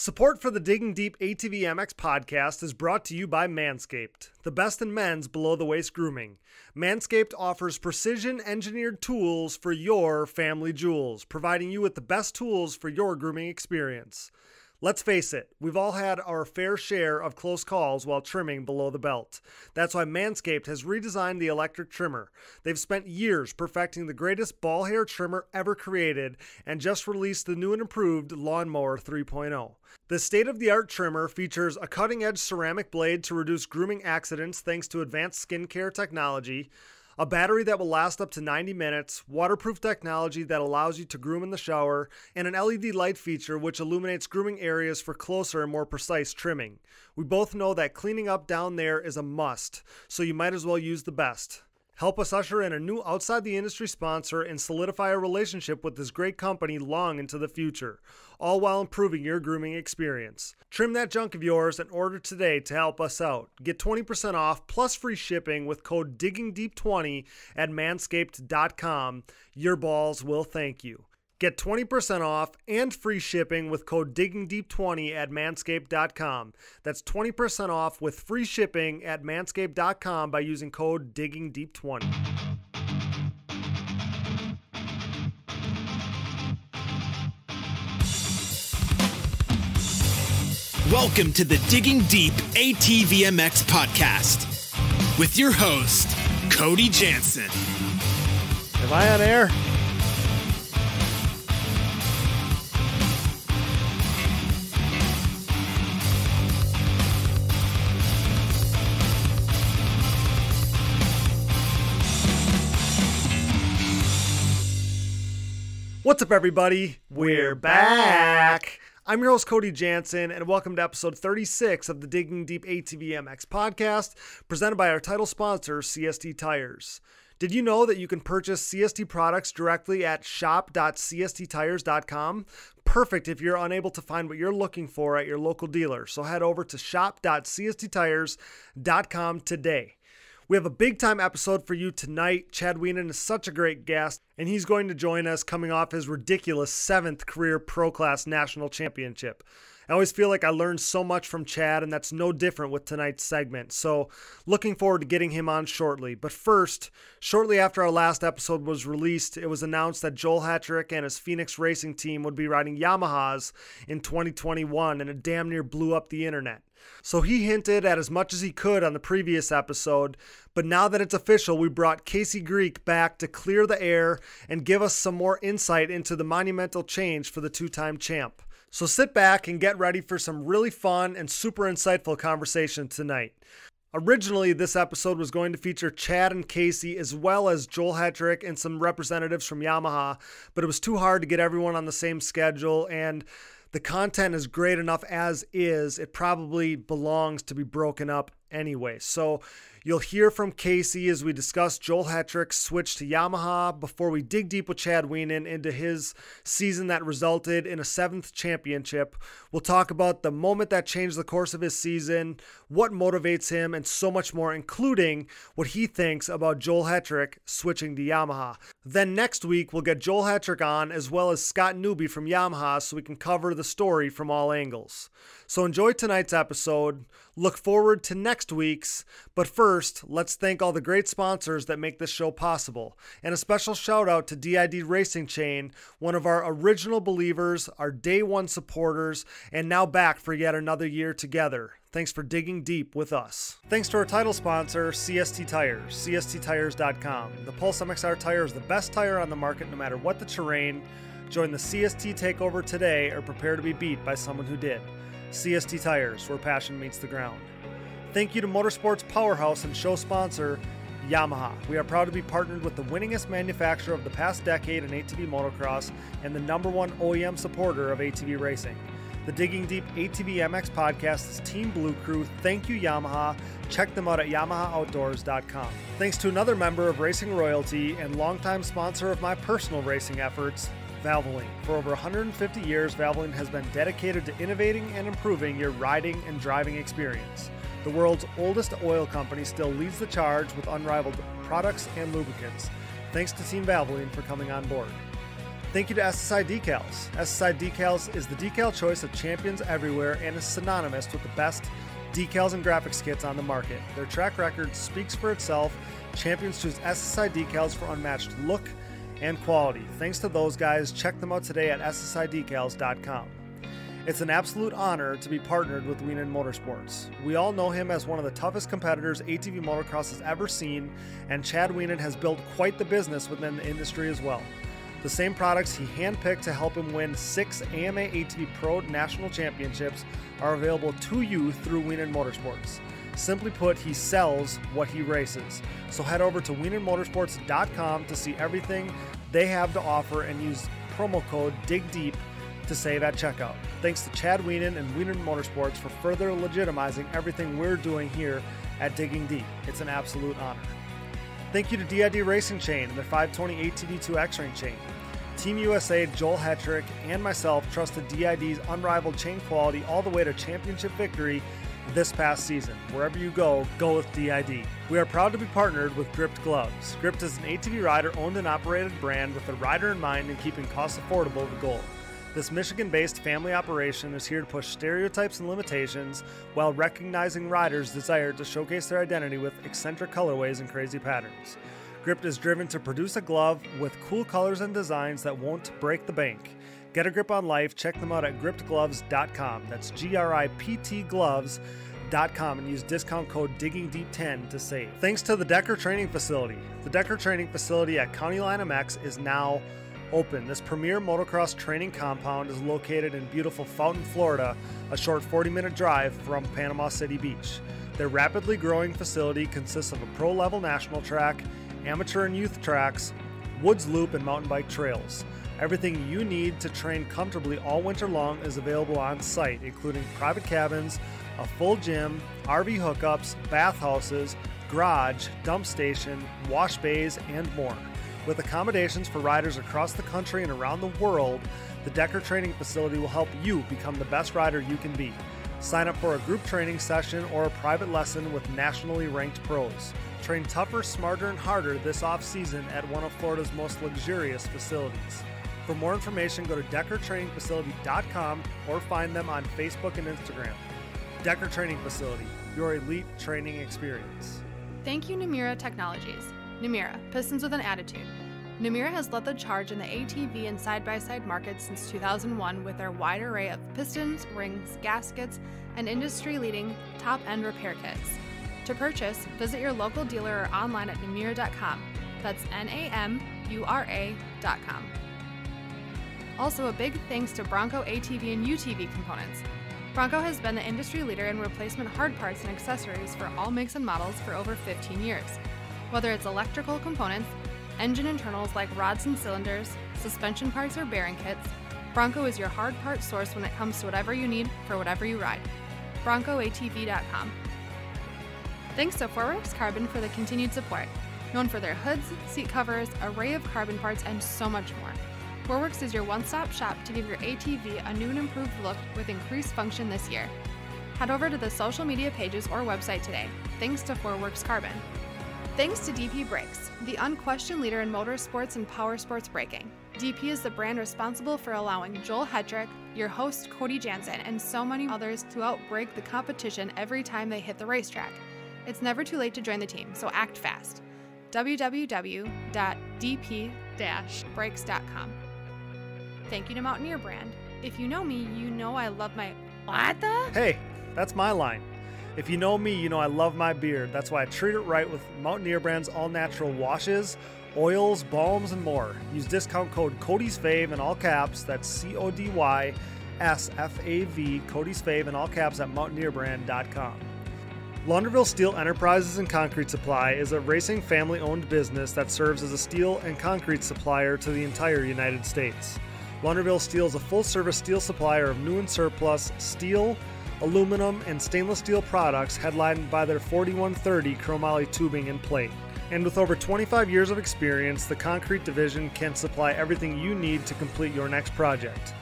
Support for the Digging Deep ATV MX podcast is brought to you by Manscaped, the best in men's below-the-waist grooming. Manscaped offers precision-engineered tools for your family jewels, providing you with the best tools for your grooming experience. Let's face it, we've all had our fair share of close calls while trimming below the belt. That's why Manscaped has redesigned the electric trimmer. They've spent years perfecting the greatest ball hair trimmer ever created and just released the new and improved Lawnmower 3.0. The state-of-the-art trimmer features a cutting-edge ceramic blade to reduce grooming accidents thanks to advanced skincare technology, a battery that will last up to 90 minutes, waterproof technology that allows you to groom in the shower, and an LED light feature which illuminates grooming areas for closer and more precise trimming. We both know that cleaning up down there is a must, so you might as well use the best. Help us usher in a new outside-the-industry sponsor and solidify a relationship with this great company long into the future, all while improving your grooming experience. Trim that junk of yours and order today to help us out. Get 20% off plus free shipping with code DIGGINGDEEP20 at manscaped.com. Your balls will thank you. Get 20% off and free shipping with code DIGGINGDEEP20 at manscaped.com. That's 20% off with free shipping at manscaped.com by using code DIGGINGDEEP20. Welcome to the Digging Deep ATVMX podcast with your host, Cody Jansen. Am I on air? What's up, everybody? We're back. I'm your host, Cody Jansen, and welcome to episode 36 of the Digging Deep ATVMX podcast, presented by our title sponsor, CST Tires. Did you know that you can purchase CST products directly at shop.csttires.com? Perfect if you're unable to find what you're looking for at your local dealer. So head over to shop.csttires.com today. We have a big-time episode for you tonight. Chad Wienen is such a great guest, and he's going to join us coming off his ridiculous 7th career Pro Class National Championship. I always feel like I learned so much from Chad, and that's no different with tonight's segment. So looking forward to getting him on shortly. But first, shortly after our last episode was released, it was announced that Joel Hetrick and his Phoenix Racing team would be riding Yamahas in 2021, and it damn near blew up the internet. So he hinted at as much as he could on the previous episode, but now that it's official, we brought Casey Greek back to clear the air and give us some more insight into the monumental change for the two-time champ. So sit back and get ready for some really fun and super insightful conversation tonight. Originally, this episode was going to feature Chad and Casey as well as Joel Hetrick and some representatives from Yamaha, but it was too hard to get everyone on the same schedule, and the content is great enough as is. It probably belongs to be broken up anyway. So you'll hear from Casey as we discuss Joel Hetrick's switch to Yamaha before we dig deep with Chad Wienen into his season that resulted in a 7th championship. We'll talk about the moment that changed the course of his season, what motivates him, and so much more, including what he thinks about Joel Hetrick switching to Yamaha. Then next week, we'll get Joel Hetrick on as well as Scott Newby from Yamaha so we can cover the story from all angles. So enjoy tonight's episode. Look forward to next week's, but first, let's thank all the great sponsors that make this show possible. And a special shout out to DID Racing Chain, one of our original believers, our day one supporters, and now back for yet another year together. Thanks for digging deep with us. Thanks to our title sponsor, CST Tires, csttires.com. The Pulse MXR tire is the best tire on the market no matter what the terrain. Join the CST takeover today or prepare to be beat by someone who did. CST Tires, where passion meets the ground. Thank you to Motorsports Powerhouse and show sponsor, Yamaha. We are proud to be partnered with the winningest manufacturer of the past decade in ATV motocross and the #1 OEM supporter of ATV racing. The Digging Deep ATV MX podcast is Team Blue Crew. Thank you, Yamaha. Check them out at YamahaOutdoors.com. Thanks to another member of Racing Royalty and longtime sponsor of my personal racing efforts, Valvoline. For over 150 years, Valvoline has been dedicated to innovating and improving your riding and driving experience. The world's oldest oil company still leads the charge with unrivaled products and lubricants. Thanks to Team Valvoline for coming on board. Thank you to Ssi Decals. Ssi Decals is the decal choice of champions everywhere and is synonymous with the best decals and graphics kits on the market. Their track record speaks for itself. Champions choose Ssi Decals for unmatched look and quality. Thanks to those guys. Check them out today at ssidecals.com. It's an absolute honor to be partnered with Wienen Motorsports. We all know him as one of the toughest competitors ATV motocross has ever seen, and Chad Wienen has built quite the business within the industry as well. The same products he handpicked to help him win 6 AMA ATV Pro National Championships are available to you through Wienen Motorsports. Simply put, he sells what he races. So head over to wienenmotorsports.com to see everything they have to offer and use promo code DIGDEEP to save at checkout. Thanks to Chad Wienen and Wienen Motorsports for further legitimizing everything we're doing here at Digging Deep. It's an absolute honor. Thank you to DID Racing Chain and their 520 ATV2 X-Ring chain. Team USA, Joel Hetrick, and myself trusted DID's unrivaled chain quality all the way to championship victory this past season. Wherever you go, go with DID. We are proud to be partnered with Gripped Gloves. Gripped is an ATV rider owned and operated brand with the rider in mind and keeping costs affordable the goal. This Michigan-based family operation is here to push stereotypes and limitations while recognizing riders' desire to showcase their identity with eccentric colorways and crazy patterns. Gripped is driven to produce a glove with cool colors and designs that won't break the bank. Get a grip on life. Check them out at grippedgloves.com. That's GRIPT gloves.com and use discount code DIGGINGDEEP10 to save. Thanks to the Decker Training Facility. The Decker Training Facility at County Line MX is now open. This premier motocross training compound is located in beautiful Fountain, Florida, a short 40-minute drive from Panama City Beach. Their rapidly growing facility consists of a pro-level national track, amateur and youth tracks, woods loop, and mountain bike trails. Everything you need to train comfortably all winter long is available on site, including private cabins, a full gym, RV hookups, bathhouses, garage, dump station, wash bays, and more. With accommodations for riders across the country and around the world, the Decker Training Facility will help you become the best rider you can be. Sign up for a group training session or a private lesson with nationally ranked pros. Train tougher, smarter, and harder this off-season at one of Florida's most luxurious facilities. For more information, go to DeckerTrainingFacility.com or find them on Facebook and Instagram. Decker Training Facility, your elite training experience. Thank you, Namura Technologies. Namura, pistons with an attitude. Namura has led the charge in the ATV and side-by-side market since 2001 with their wide array of pistons, rings, gaskets, and industry-leading top-end repair kits. To purchase, visit your local dealer or online at namura.com. That's NAMURA.com. Also, a big thanks to Bronco ATV and UTV components. Bronco has been the industry leader in replacement hard parts and accessories for all makes and models for over 15 years. Whether it's electrical components, engine internals like rods and cylinders, suspension parts, or bearing kits, Bronco is your hard part source when it comes to whatever you need for whatever you ride. BroncoATV.com. Thanks to Forworks Carbon for the continued support. Known for their hoods, seat covers, array of carbon parts, and so much more. Forworks is your one-stop shop to give your ATV a new and improved look with increased function this year. Head over to the social media pages or website today. Thanks to Forworks Carbon. Thanks to DP Brakes, the unquestioned leader in motorsports and power sports braking. DP is the brand responsible for allowing Joel Hetrick, your host Cody Jansen, and so many others to outbrake the competition every time they hit the racetrack. It's never too late to join the team, so act fast. www.dp-brakes.com. Thank you to Mountaineer Brand. If you know me, you know I love my... What the? Hey, that's my line. If you know me, you know I love my beard. That's why I treat it right with Mountaineer Brand's all-natural washes, oils, balms, and more. Use discount code CODY'sFave in all caps. That's CODYSFAV, CODY'sFave in all caps at mountaineerbrand.com. Launderville Steel Enterprises and Concrete Supply is a racing family-owned business that serves as a steel and concrete supplier to the entire United States. Launderville Steel is a full-service steel supplier of new and surplus steel, aluminum, and stainless steel products headlined by their 4130 chromoly tubing and plate. And with over 25 years of experience, the concrete division can supply everything you need to complete your next project.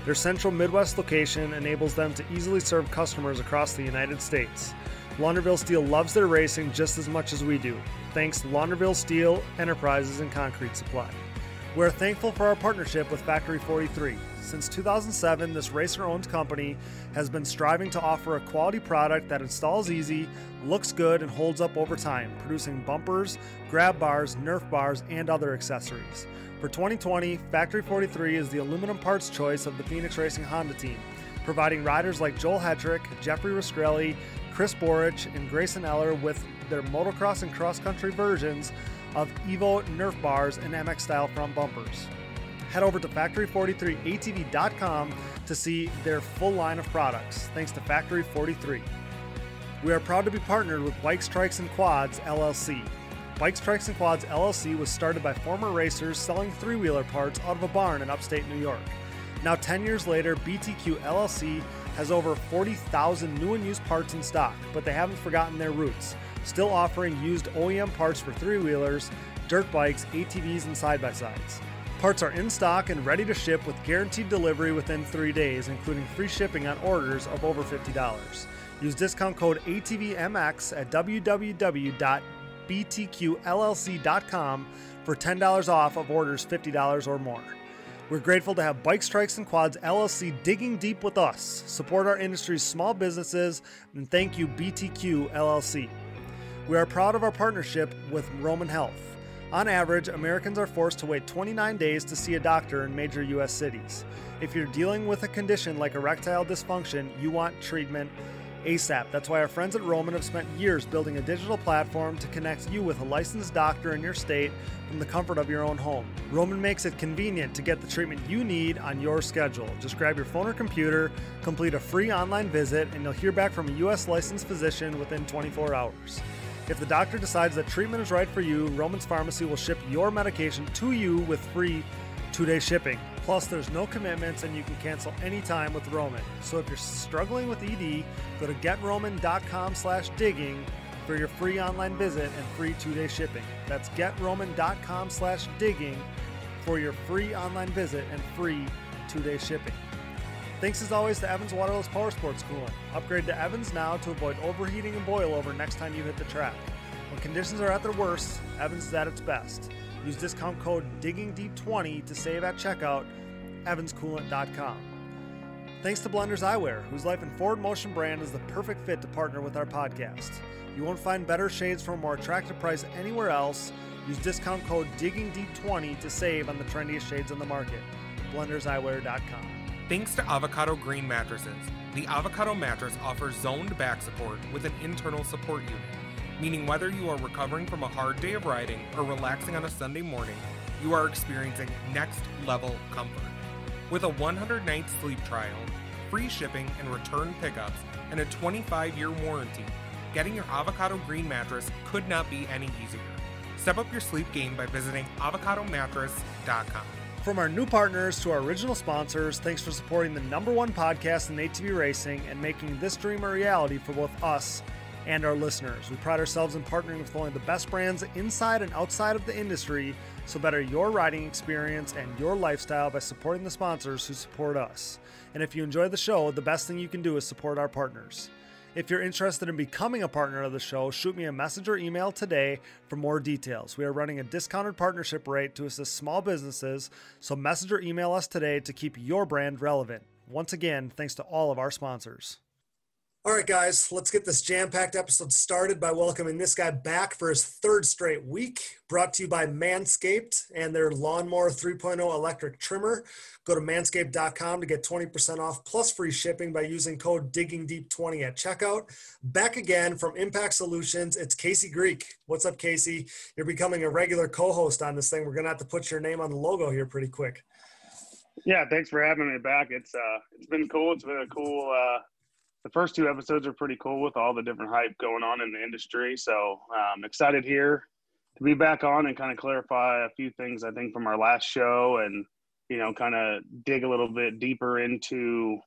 Their central Midwest location enables them to easily serve customers across the United States. Launderville Steel loves their racing just as much as we do. Thanks, Launderville Steel Enterprises and Concrete Supply. We're thankful for our partnership with Factory 43. Since 2007, this racer-owned company has been striving to offer a quality product that installs easy, looks good, and holds up over time, producing bumpers, grab bars, Nerf bars, and other accessories. For 2020, Factory 43 is the aluminum parts choice of the Phoenix Racing Honda team, providing riders like Joel Hetrick, Jeffrey Raskrelli, Chris Borich, and Grayson Eller with their motocross and cross-country versions of Evo Nerf bars and MX-style front bumpers. Head over to factory43atv.com to see their full line of products, thanks to Factory 43. We are proud to be partnered with Bikes, Trikes, and Quads, LLC. Bikes, Trikes, and Quads, LLC was started by former racers selling three-wheeler parts out of a barn in upstate New York. Now 10 years later, BTQ LLC has over 40,000 new and used parts in stock, but they haven't forgotten their roots, still offering used OEM parts for three-wheelers, dirt bikes, ATVs, and side-by-sides. Parts are in stock and ready to ship with guaranteed delivery within 3 days, including free shipping on orders of over $50. Use discount code ATVMX at www.btqllc.com for $10 off of orders $50 or more. We're grateful to have Bikes, Trikes, and Quads LLC digging deep with us, support our industry's small businesses, and thank you BTQ LLC. We are proud of our partnership with Roman Health. On average, Americans are forced to wait 29 days to see a doctor in major U.S. cities. If you're dealing with a condition like erectile dysfunction, you want treatment ASAP. That's why our friends at Roman have spent years building a digital platform to connect you with a licensed doctor in your state from the comfort of your own home. Roman makes it convenient to get the treatment you need on your schedule. Just grab your phone or computer, complete a free online visit, and you'll hear back from a U.S. licensed physician within 24 hours. If the doctor decides that treatment is right for you, Roman's Pharmacy will ship your medication to you with free 2-day shipping. Plus, there's no commitments and you can cancel anytime with Roman. So if you're struggling with ED, go to getroman.com/digging for your free online visit and free 2-day shipping. That's getroman.com/digging for your free online visit and free 2-day shipping. Thanks as always to Evans Waterless Power Sports Coolant. Upgrade to Evans now to avoid overheating and boil over next time you hit the track. When conditions are at their worst, Evans is at its best. Use discount code DIGGINGDEEP20 to save at checkout, evanscoolant.com. Thanks to Blenders Eyewear, whose Life in Forward Motion brand is the perfect fit to partner with our podcast. You won't find better shades for a more attractive price anywhere else. Use discount code DIGGINGDEEP20 to save on the trendiest shades on the market. BlendersEyewear.com. Thanks to Avocado Green Mattresses, the Avocado mattress offers zoned back support with an internal support unit, meaning whether you are recovering from a hard day of riding or relaxing on a Sunday morning, you are experiencing next-level comfort. With a 100-night sleep trial, free shipping and return pickups, and a 25-year warranty, getting your Avocado Green mattress could not be any easier. Step up your sleep game by visiting avocadomattress.com. From our new partners to our original sponsors, thanks for supporting the #1 podcast in ATV racing and making this dream a reality for both us and our listeners. We pride ourselves in partnering with only the best brands inside and outside of the industry, so better your riding experience and your lifestyle by supporting the sponsors who support us. And if you enjoy the show, the best thing you can do is support our partners. If you're interested in becoming a partner of the show, shoot me a message or email today for more details. We are running a discounted partnership rate to assist small businesses, so message or email us today to keep your brand relevant. Once again, thanks to all of our sponsors. All right, guys, let's get this jam-packed episode started by welcoming this guy back for his 3rd straight week. Brought to you by Manscaped and their Lawnmower 3.0 electric trimmer. Go to manscaped.com to get 20% off plus free shipping by using code DIGGINGDEEP20 at checkout. Back again from Impact Solutions, it's Casey Greek. What's up, Casey? You're becoming a regular co-host on this thing. We're going to have to put your name on the logo here pretty quick. Yeah, thanks for having me back. It's been cool. It's been a cool the first 2 episodes are pretty cool with all the different hype going on in the industry. So I'm excited here to be back on and kind of clarify a few things, I think, from our last show and, you know, kind of dig a little bit deeper into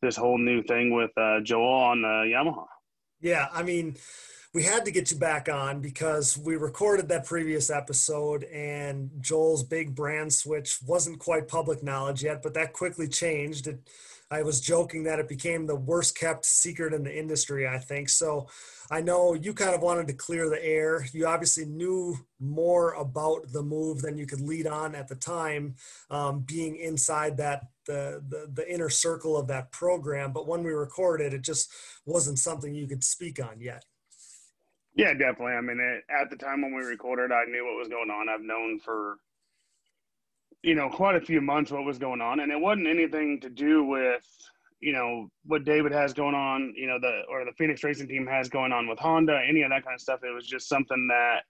this whole new thing with Joel on Yamaha. Yeah, I mean, we had to get you back on because we recorded that previous episode and Joel's big brand switch wasn't quite public knowledge yet, but that quickly changed. I was joking that it became the worst kept secret in the industry, I think. So I know you kind of wanted to clear the air. You obviously knew more about the move than you could lead on at the time, being inside the inner circle of that program. But when we recorded, it just wasn't something you could speak on yet. Yeah, definitely. I mean, at the time when we recorded, I knew what was going on. I've known for, quite a few months what was going on. And it wasn't anything to do with, what David has going on, the Phoenix Racing team has going on with Honda, any of that kind of stuff. It was just something that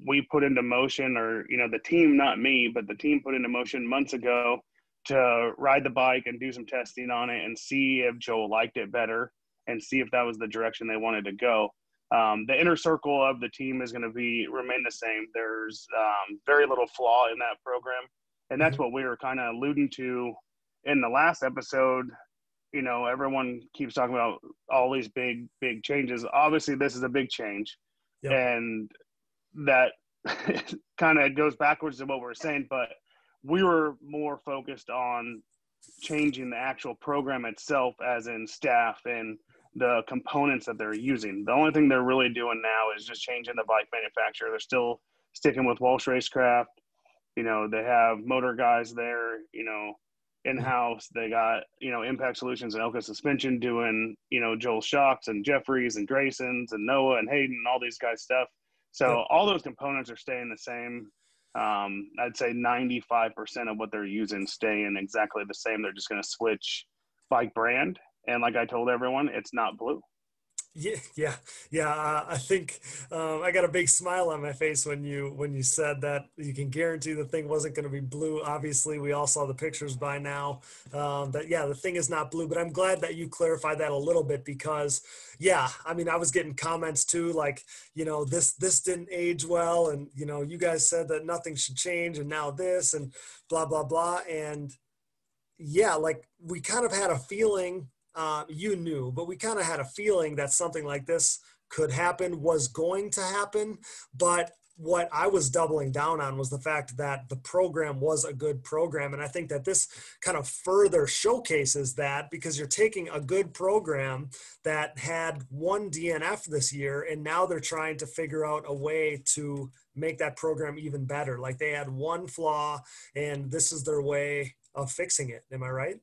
we put into motion, or, the team, not me, but the team put into motion months ago to ride the bike and do some testing on it and see if Joel liked it better and see if that was the direction they wanted to go. The inner circle of the team is going to remain the same. There's very little flaw in that program. And that's what we were kind of alluding to in the last episode. Everyone keeps talking about all these big changes. Obviously, this is a big change. Yep. And that kind of goes backwards to what we're saying. But we were more focused on changing the actual program itself, as in staff and the components that they're using. The only thing they're really doing now is just changing the bike manufacturer. They're still sticking with Walsh Racecraft. They have motor guys there, in-house. They got, Impact Solutions and Elka Suspension doing, Joel Shocks and Jeffries and Grayson's and Noah and Hayden and all these guys' stuff. So all those components are staying the same. I'd say 95% of what they're using staying exactly the same. They're just going to switch bike brand. And like I told everyone, it's not blue. Yeah. I think I got a big smile on my face when you said that you can guarantee the thing wasn't going to be blue. Obviously, we all saw the pictures by now. The thing is not blue. But I'm glad that you clarified that a little bit because, I mean, I was getting comments too, like, this didn't age well, and you guys said that nothing should change, and now this, and blah blah blah, and like we kind of had a feeling. You knew, but we kind of had a feeling that something like this could happen, was going to happen. But what I was doubling down on was the fact that the program was a good program. And I think that this kind of further showcases that, because you're taking a good program that had one DNF this year, and now they're trying to figure out a way to make that program even better. Like they had one flaw, and this is their way of fixing it. Am I right?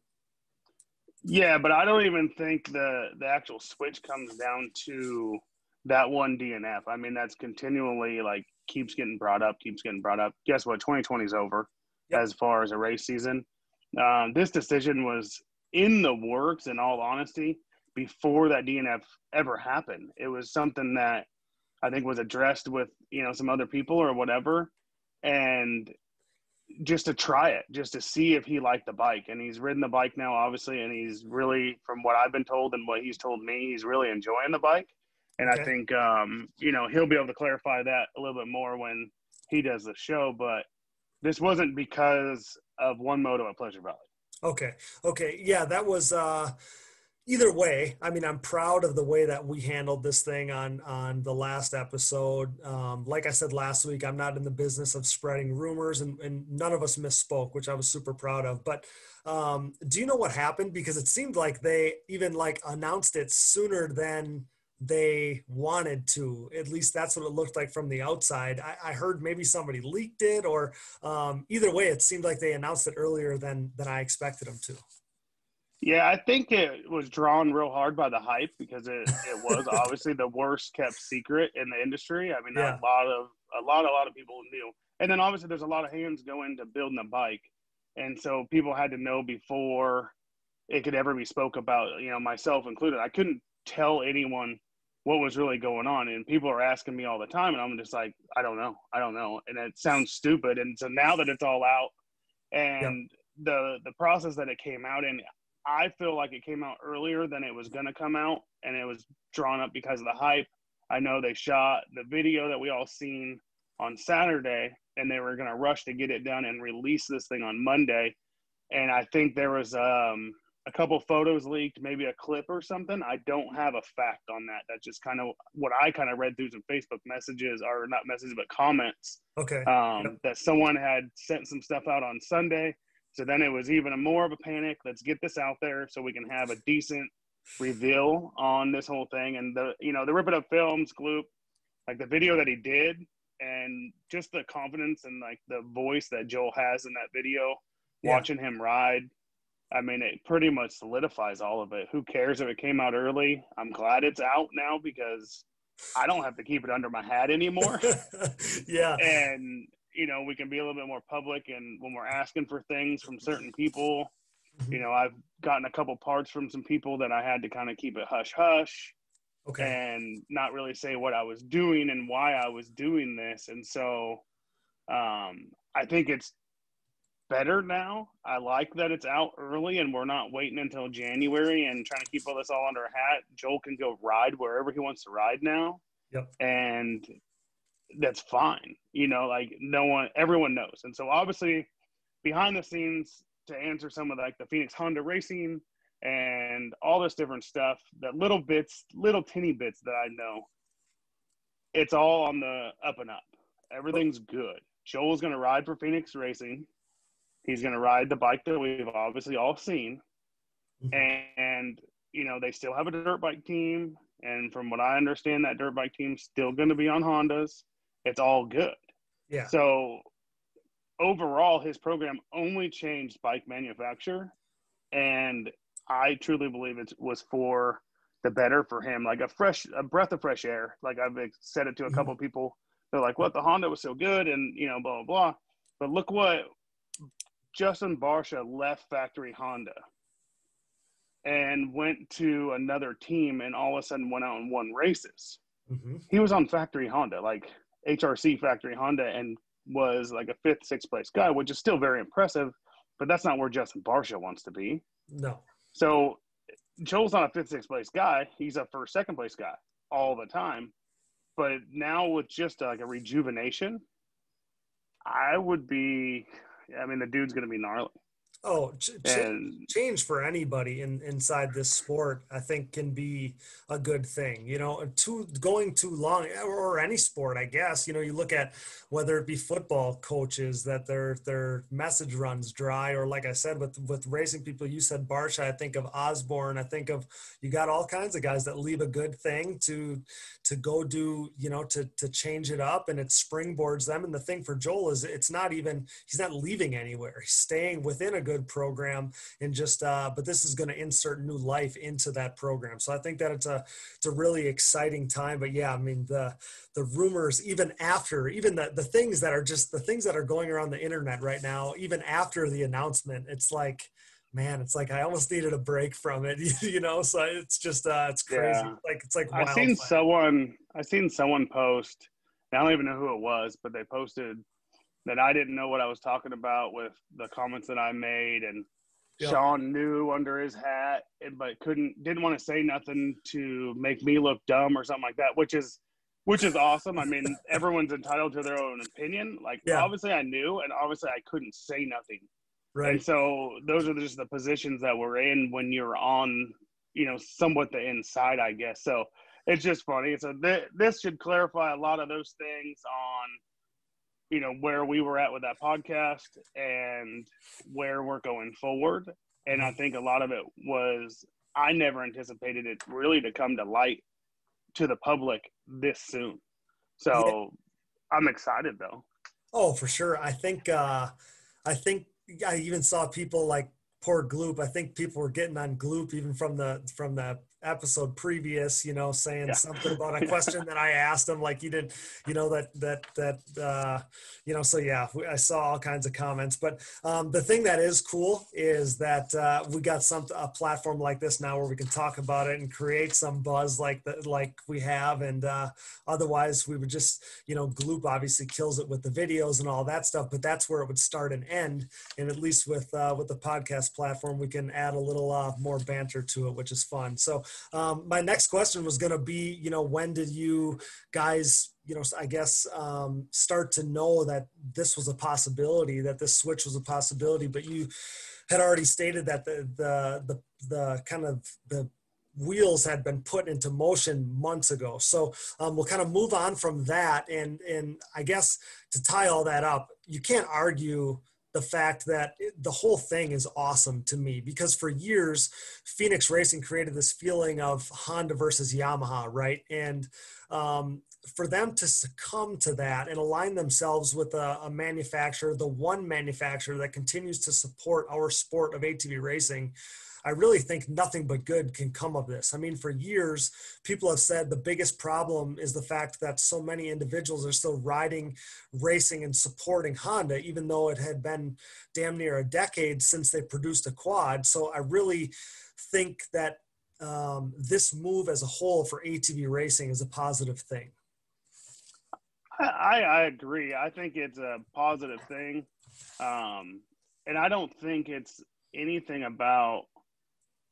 Yeah, but I don't even think the actual switch comes down to that one DNF. I mean, that's continually keeps getting brought up. Guess what? 2020 is over. Yep. As far as a race season. This decision was in the works, in all honesty, before that DNF ever happened. It was something that I think was addressed with, some other people or whatever. And just to try it, just to see if he liked the bike. And he's ridden the bike now, obviously, and he's really, from what I've been told and what he's told me, he's really enjoying the bike. And okay. I think, he'll be able to clarify that a little bit more when he does the show. But this wasn't because of one moto at Pleasure Valley. Okay. Yeah, that was either way. I mean, I'm proud of the way that we handled this thing on the last episode. Like I said last week, I'm not in the business of spreading rumors, and none of us misspoke, which I was super proud of. But do you know what happened? Because it seemed like they even announced it sooner than they wanted to. At least that's what it looked like from the outside. I heard maybe somebody leaked it, or either way, it seemed like they announced it earlier than I expected them to. Yeah, I think it was drawn real hard by the hype, because it was obviously the worst kept secret in the industry. I mean, a lot of people knew. And then obviously there's a lot of hands go into building a bike. And so people had to know before it could ever be spoke about, myself included. I couldn't tell anyone what was really going on. And people are asking me all the time, and I'm just like, I don't know. And it sounds stupid. And so now that it's all out, and the process that it came out in, I feel like it came out earlier than it was going to come out, and it was drawn up because of the hype. I know they shot the video that we all seen on Saturday, and they were going to rush to get it done and release this thing on Monday. And I think there was a a couple photos leaked, maybe a clip or something. I don't have a fact on that. That's just kind of what I kind of read through some Facebook messages, or not messages, but comments. Okay. That someone had sent some stuff out on Sunday. So then it was even more of a panic. Let's get this out there so we can have a decent reveal on this whole thing. And the Rip It Up Films Gloop, like the video that he did, and just the confidence and like the voice that Joel has in that video, watching him ride. I mean, it pretty much solidifies all of it. Who cares if it came out early? I'm glad it's out now because I don't have to keep it under my hat anymore. Yeah. And, we can be a little bit more public, and when we're asking for things from certain people, I've gotten a couple parts from some people that I had to kind of keep it hush hush. Okay. And not really say what I was doing and why I was doing this. And so I think it's better now. I like that it's out early and we're not waiting until January and trying to keep all this all under a hat. Joel can go ride wherever he wants to ride now. Yep. And that's fine. Everyone knows. And so obviously behind the scenes, to answer some of like the Phoenix Honda Racing and all this different stuff, that little teeny bits that I know, it's all on the up and up. Everything's good. Joel's going to ride for Phoenix Racing. He's going to ride the bike that we've obviously all seen. And, they still have a dirt bike team. And from what I understand, that dirt bike team's still going to be on Hondas. It's all good. Yeah. So overall, his program only changed bike manufacturer. And I truly believe it was for the better for him, like a breath of fresh air. Like I've said it to a couple of people. They're like, what, the Honda was so good and, blah, blah, blah. But look what Justin Barsha left factory Honda and went to another team and all of a sudden went out and won races. He was on factory Honda, like HRC factory Honda, and was like a 5th, 6th place guy, which is still very impressive, but that's not where Justin Barsha wants to be. No. So Joel's not a 5th, 6th place guy. He's a 1st, 2nd place guy all the time. But now with just like a rejuvenation, the dude's going to be gnarly. Oh, change for anybody inside this sport, I think, can be a good thing. Going too long, or any sport, I guess. You look at whether it be football coaches that their message runs dry, or like I said, with racing people, you said Barsha. I think of Osborne. I think of, you got all kinds of guys that leave a good thing to go do, to change it up, and it springboards them. And the thing for Joel is, he's not leaving anywhere. He's staying within a good program, and just but this is going to insert new life into that program. So I think that it's a really exciting time. But yeah, I mean, the rumors, even the things that are just the things that are going around the internet right now, even after the announcement, it's like, man, it's like I almost needed a break from it, so it's just it's crazy. Yeah. It's like I seen someone post, I don't even know who it was, but they posted that I didn't know what I was talking about with the comments that I made, and Sean knew under his hat, but didn't want to say nothing to make me look dumb or something like that, which is awesome. I mean, everyone's entitled to their own opinion. Obviously I knew, and obviously I couldn't say nothing. Right. And so those are just the positions that we're in when you're on, somewhat the inside, I guess. So it's just funny. So this should clarify a lot of those things on, where we were at with that podcast and where we're going forward. And I think a lot of it was, I never anticipated it really to come to light to the public this soon. So I'm excited though. Oh, for sure. I think I even saw people like poor Gloop. I think people were getting on Gloop even from the episode previous, saying something about a question that I asked him, like, you did, so yeah, I saw all kinds of comments. But the thing that is cool is that we got a platform like this now where we can talk about it and create some buzz like we have. And otherwise we would just, Gloop obviously kills it with the videos and all that stuff, but that's where it would start and end. And at least with the podcast platform, we can add a little more banter to it, which is fun. So my next question was going to be, when did you guys, I guess, start to know that this was a possibility, that this switch was a possibility? But had already stated that the kind of the wheels had been put into motion months ago. So we'll kind of move on from that. And I guess to tie all that up, you can't argue the fact that the whole thing is awesome to me, because for years, Phoenix Racing created this feeling of Honda versus Yamaha, right? And for them to succumb to that and align themselves with a manufacturer, the one manufacturer that continues to support our sport of ATV racing, I really think nothing but good can come of this. I mean, for years, people have said the biggest problem is the fact that so many individuals are still riding, racing, and supporting Honda, even though it had been damn near a decade since they produced a quad. So I really think that this move as a whole for ATV racing is a positive thing. I agree. I think it's a positive thing. And I don't think it's anything about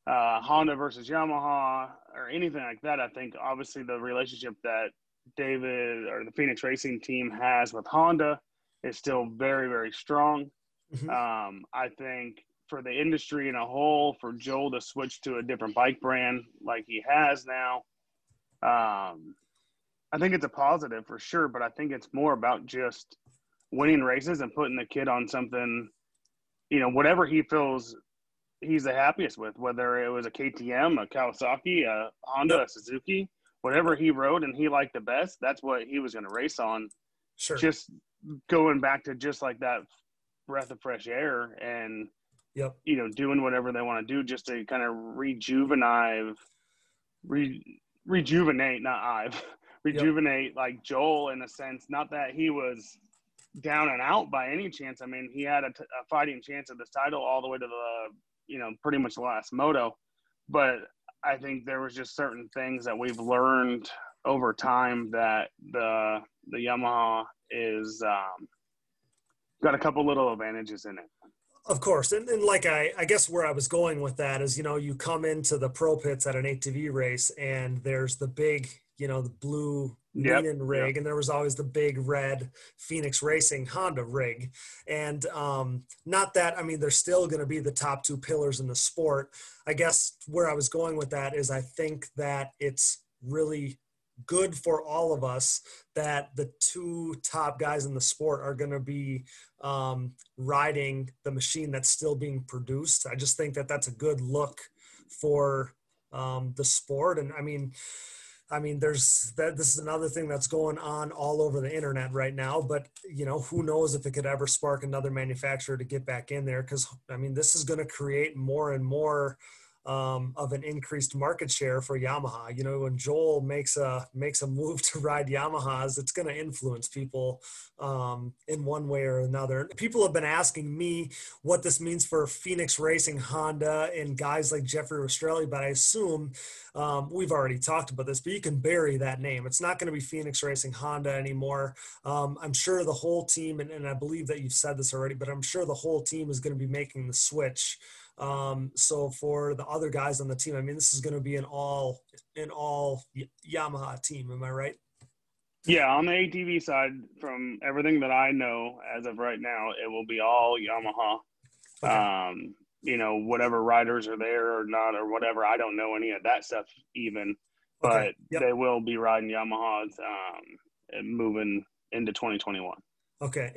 Honda versus Yamaha or anything like that. I think obviously the relationship that David or the Phoenix Racing team has with Honda is still very, very strong. Mm-hmm. I think for the industry in a whole, for Joel to switch to a different bike brand like he has now, I think it's a positive for sure, but I think it's more about just winning races and putting the kid on something, you know, whatever he feels he's the happiest with, whether it was a KTM, a Kawasaki, a Honda, a Suzuki, whatever he rode and he liked the best, that's what he was going to race on. Sure. Just going back to just like that breath of fresh air and, you know, doing whatever they want to do just to kind of rejuvenate like Joel in a sense. Not that he was down and out by any chance. I mean, he had a fighting chance at this title all the way to the, you know, pretty much the last moto. But I think there was just certain things that we've learned over time that the Yamaha is got a couple little advantages in it. Of course. And like, I guess where I was going with that is, you know, you come into the pro pits at an ATV race and there's the big, you know, the blue Wienen rig, and there was always the big red Phoenix Racing Honda rig. And not that, I mean, they're still going to be the top two pillars in the sport. I guess where I was going with that is I think that it's really good for all of us that the two top guys in the sport are going to be riding the machine that's still being produced. I just think that that's a good look for the sport. And I mean, this is another thing that's going on all over the internet right now, but you know, who knows if it could ever spark another manufacturer to get back in there. Cause I mean, this is going to create more and more of an increased market share for Yamaha. You know, when Joel makes a move to ride Yamahas, it's going to influence people in one way or another. People have been asking me what this means for Phoenix Racing, Honda, and guys like Jeffrey Rastrelli, but I assume we've already talked about this, but you can bury that name. It's not going to be Phoenix Racing Honda anymore. I'm sure the whole team, and I believe that you've said this already, but I'm sure the whole team is going to be making the switch. So for the other guys on the team, I mean, this is going to be an all Yamaha team. Am I right? Yeah. On the ATV side, from everything that I know as of right now, it will be all Yamaha. Okay. You know, whatever riders are there or not, or whatever, I don't know any of that stuff even, but they will be riding Yamahas, moving into 2021. Okay.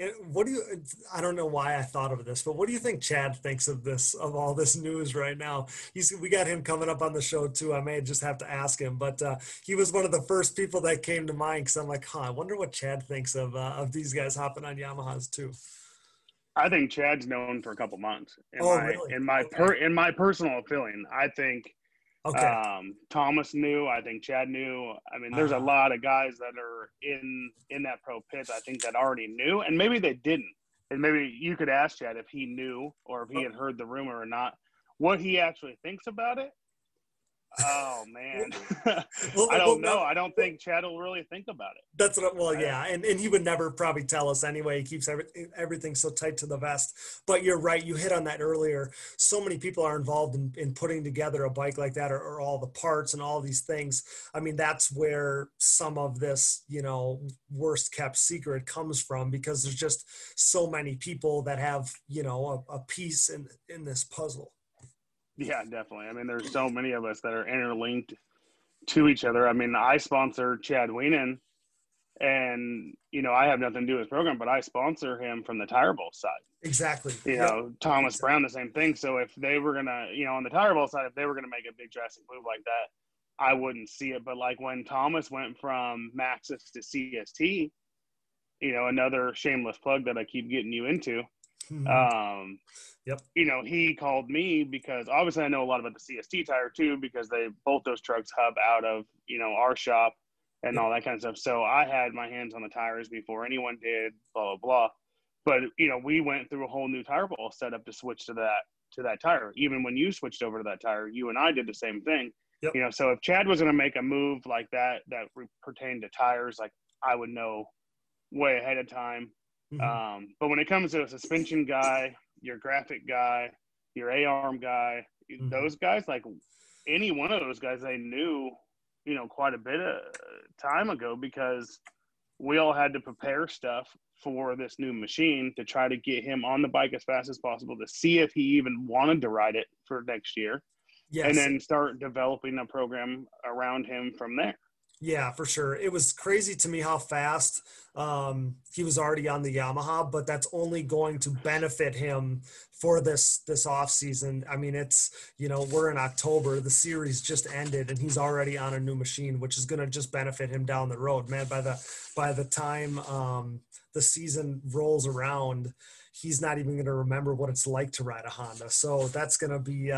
I don't know why I thought of this, but what do you think Chad thinks of all this news right now? We got him coming up on the show too. I may just have to ask him, but he was one of the first people that came to mind because I'm like, I wonder what Chad thinks of these guys hopping on Yamahas too. I think Chad's known for a couple months. Really? In my personal feeling, I think Thomas knew. I think Chad knew. I mean, there's a lot of guys that are in that pro pit, I think, that already knew, and maybe they didn't. And maybe you could ask Chad if he knew or if he had heard the rumor or not. What he actually thinks about it, Oh man, Well, I don't know. no, I don't think Chad will really think about it. that's what. Well, yeah, and he would never probably tell us anyway. He keeps everything so tight to the vest. But you're right. You hit on that earlier. So many people are involved in putting together a bike like that, or all the parts and all these things. I mean, that's where some of this, worst kept secret comes from, because there's just so many people that have, a piece in this puzzle. Yeah, definitely. I mean, there's so many of us that are interlinked to each other. I mean, I sponsor Chad Wienen, and I have nothing to do with his program, but I sponsor him from the tire bowl side. Exactly. Thomas Brown, the same thing. So if they were gonna, on the tire bowl side, if they were gonna make a big drastic move like that, I wouldn't see it. But like when Thomas went from Maxxis to CST, another shameless plug that I keep getting you into. Yep. He called me because obviously I know a lot about the CST tire too, because both those trucks hub out of, our shop and all that kind of stuff. So I had my hands on the tires before anyone did, blah, blah, blah. But, we went through a whole new tire ball setup to switch to that tire. Even when you switched over to that tire, you and I did the same thing. Yep. So if Chad was going to make a move like that pertained to tires, like I would know way ahead of time. Mm-hmm. But when it comes to a suspension guy, your graphic guy, your A-arm guy, those guys, like any one of those guys, they knew, quite a bit of time ago, because we all had to prepare stuff for this new machine to try to get him on the bike as fast as possible, to see if he even wanted to ride it for next year. Yes. And then start developing a program around him from there. Yeah, for sure. It was crazy to me how fast he was already on the Yamaha, but that's only going to benefit him for this off season. I mean, it's, we're in October, the series just ended, and he's already on a new machine, which is going to just benefit him down the road, man. By the time the season rolls around, he's not even going to remember what it's like to ride a Honda. So that's going to be,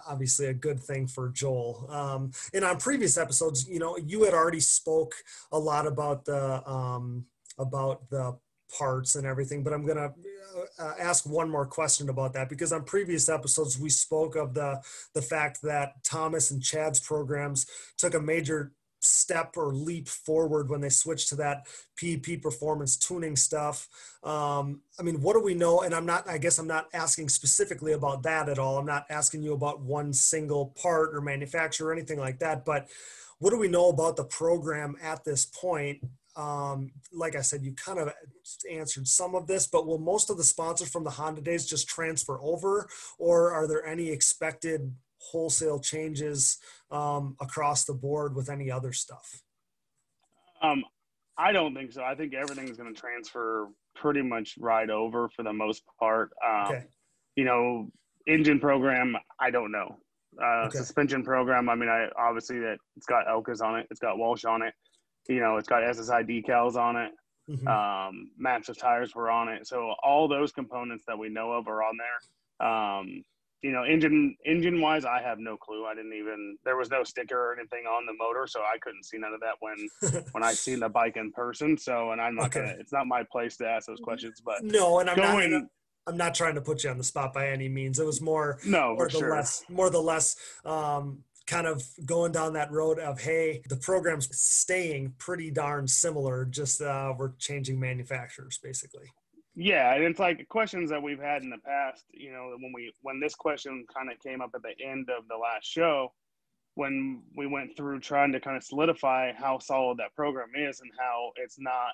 obviously a good thing for Joel. And on previous episodes, you had already spoke a lot about the parts and everything, but I'm going to ask one more question about that, because on previous episodes, we spoke of the fact that Thomas and Chad's programs took a major step or leap forward when they switched to that PEP performance tuning stuff. I mean, what do we know? And I guess I'm not asking specifically about that at all. I'm not asking you about one single part or manufacturer or anything like that, but what do we know about the program at this point? Like I said, you kind of answered some of this, but will most of the sponsors from the Honda days just transfer over, or are there any expected wholesale changes across the board with any other stuff? I don't think so. I think everything's going to transfer pretty much right over for the most part. Okay. Engine program, I don't know. Okay. Suspension program, I mean, obviously that it's got Elkas on it, it's got Walsh on it, it's got Ssi Decals on it. Mm-hmm. Maxxis tires were on it. So all those components that we know of are on there. Engine wise, I have no clue. There was no sticker or anything on the motor, so I couldn't see none of that when I seen the bike in person. So, and I'm not it's not my place to ask those questions, but no, and I'm not trying to put you on the spot by any means. It was more the less kind of going down that road of, hey, the program's staying pretty darn similar, just we're changing manufacturers basically. Yeah, and it's like questions that we've had in the past, when this question kind of came up at the end of the last show, when we went through trying to kind of solidify how solid that program is and how it's not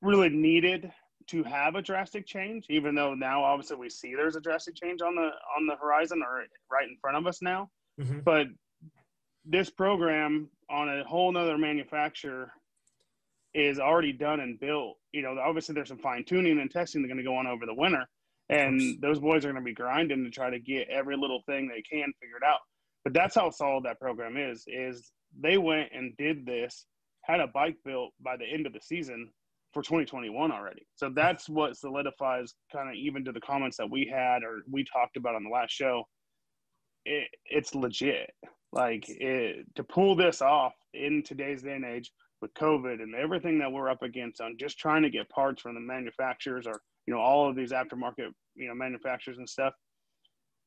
really needed to have a drastic change, even though now obviously we see there's a drastic change on the horizon or right in front of us now. Mm-hmm. But this program on a whole nother manufacturer is already done and built. Obviously there's some fine tuning and testing that's going to go on over the winter, and those boys are going to be grinding to try to get every little thing they can figured out. But that's how solid that program is they went and did this, had a bike built by the end of the season for 2021 already. So that's what solidifies kind of even to the comments that we had or we talked about on the last show. It's legit. To pull this off in today's day and age with COVID and everything that we're up against on just trying to get parts from the manufacturers or, all of these aftermarket, manufacturers and stuff,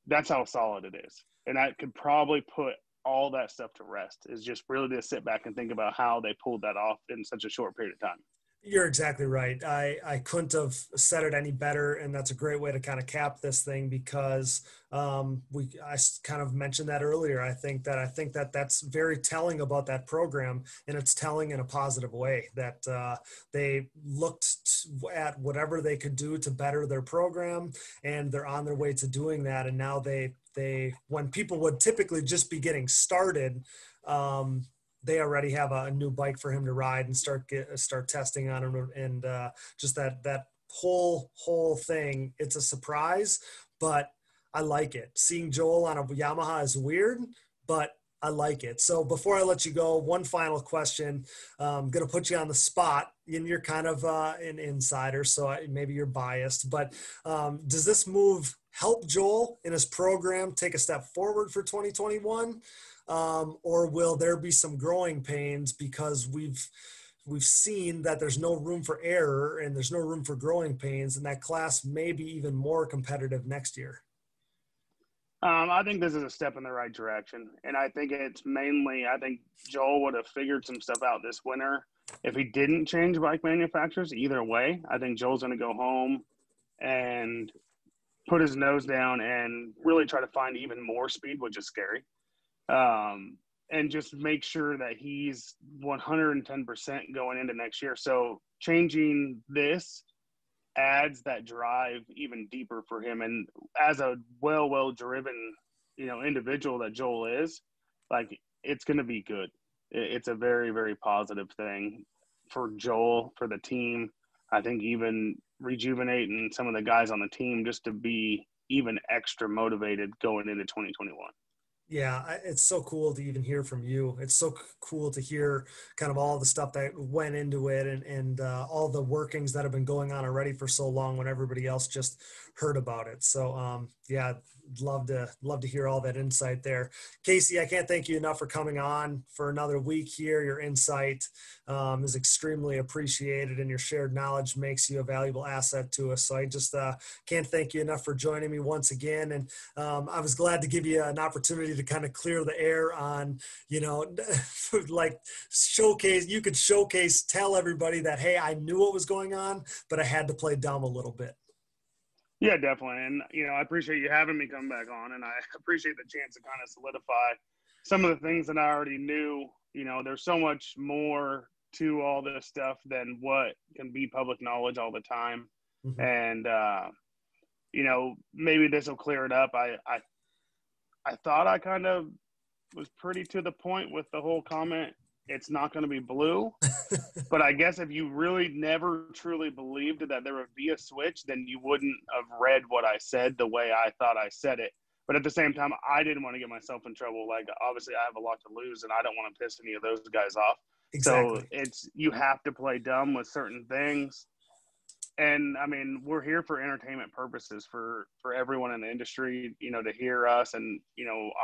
that's how solid it is. And I could probably put all that stuff to rest, is just really to sit back and think about how they pulled that off in such a short period of time. You're exactly right. I couldn't have said it any better, and that's a great way to kind of cap this thing, because I kind of mentioned that earlier. I think that that's very telling about that program, and it's telling in a positive way that they looked at whatever they could do to better their program, and they're on their way to doing that. And now they when people would typically just be getting started, they already have a new bike for him to ride and start testing on him. And just that whole thing, it's a surprise, but I like it. Seeing Joel on a Yamaha is weird, but I like it. So before I let you go, one final question. I'm going to put you on the spot, and you're kind of an insider, so maybe you're biased, but does this move help Joel in his program take a step forward for 2021? Or will there be some growing pains, because we've seen that there's no room for error and there's no room for growing pains, and that class may be even more competitive next year? I think this is a step in the right direction. And I think it's mainly, I think Joel would have figured some stuff out this winter if he didn't change bike manufacturers. Either way, I think Joel's going to go home and put his nose down and really try to find even more speed, which is scary. And just make sure that he's 110% going into next year. So changing this adds that drive even deeper for him. And as a well driven, individual that Joel is, like, it's going to be good. It's a very, very positive thing for Joel, for the team. I think even rejuvenating some of the guys on the team just to be even extra motivated going into 2021. Yeah, it's so cool to even hear from you. It's so cool to hear kind of all the stuff that went into it, and all the workings that have been going on already for so long when everybody else just heard about it. So yeah, love to hear all that insight there. Casey, I can't thank you enough for coming on for another week here. Your insight is extremely appreciated, and your shared knowledge makes you a valuable asset to us. So I just can't thank you enough for joining me once again. And I was glad to give you an opportunity to kind of clear the air on, like you could tell everybody that, hey, I knew what was going on, but I had to play dumb a little bit. Yeah, definitely. And, I appreciate you having me come back on, and I appreciate the chance to kind of solidify some of the things that I already knew. There's so much more to all this stuff than what can be public knowledge all the time. Mm-hmm. And, maybe this will clear it up. I thought I kind of was pretty to the point with the whole comment, it's not going to be blue. But I guess if you really never truly believed that there would be a switch, then you wouldn't have read what I said the way I thought I said it. But at the same time, I didn't want to get myself in trouble. Like, obviously I have a lot to lose, and I don't want to piss any of those guys off. Exactly. So you have to play dumb with certain things. And I mean, we're here for entertainment purposes for everyone in the industry, to hear us. And,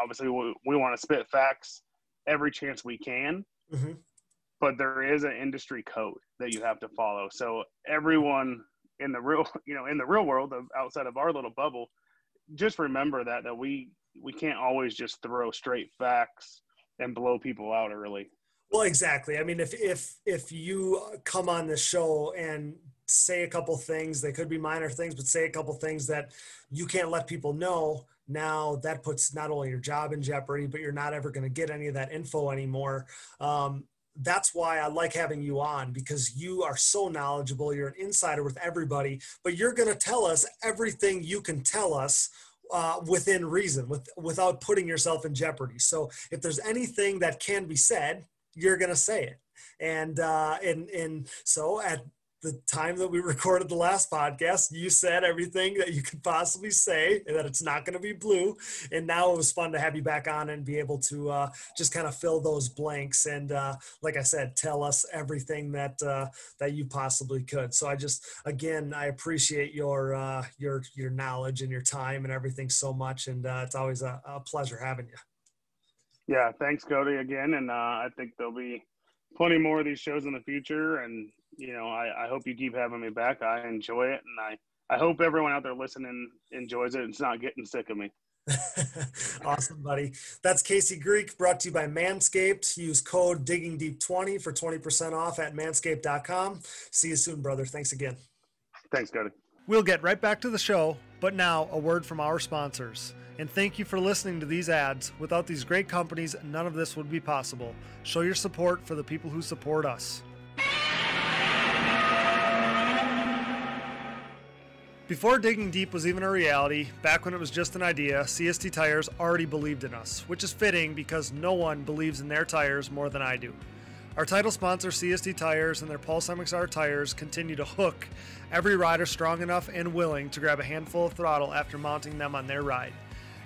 obviously we want to spit facts every chance we can, mm-hmm. But there is an industry code that you have to follow. So everyone in the real world outside of our little bubble, just remember that we can't always just throw straight facts and blow people out early. Well, exactly. I mean, if you come on this show and say a couple things, they could be minor things, but say a couple things that you can't let people know, now that puts not only your job in jeopardy, but you're not ever going to get any of that info anymore. That's why I like having you on, because you are so knowledgeable. You're an insider with everybody, but you're going to tell us everything you can tell us within reason, without putting yourself in jeopardy. So if there's anything that can be said, you're going to say it. And so at the time that we recorded the last podcast, you said everything that you could possibly say, and that it's not going to be blue. And now it was fun to have you back on and be able to just kind of fill those blanks. And like I said, tell us everything that you possibly could. So I appreciate your knowledge and your time and everything so much. And it's always a pleasure having you. Yeah. Thanks, Cody, again. And I think there'll be plenty more of these shows in the future. And, I hope you keep having me back. I enjoy it. And I hope everyone out there listening enjoys it. It's not getting sick of me. Awesome, buddy. That's Casey Greek, brought to you by Manscaped. Use code DIGGINGDEEP20 for 20% off at manscaped.com. See you soon, brother. Thanks again. Thanks, Cody. We'll get right back to the show, but now a word from our sponsors. And thank you for listening to these ads. Without these great companies, none of this would be possible. Show your support for the people who support us. Before Digging Deep was even a reality, back when it was just an idea, CST Tires already believed in us, which is fitting because no one believes in their tires more than I do. Our title sponsor, CST Tires, and their Pulse MXR tires continue to hook every rider strong enough and willing to grab a handful of throttle after mounting them on their ride.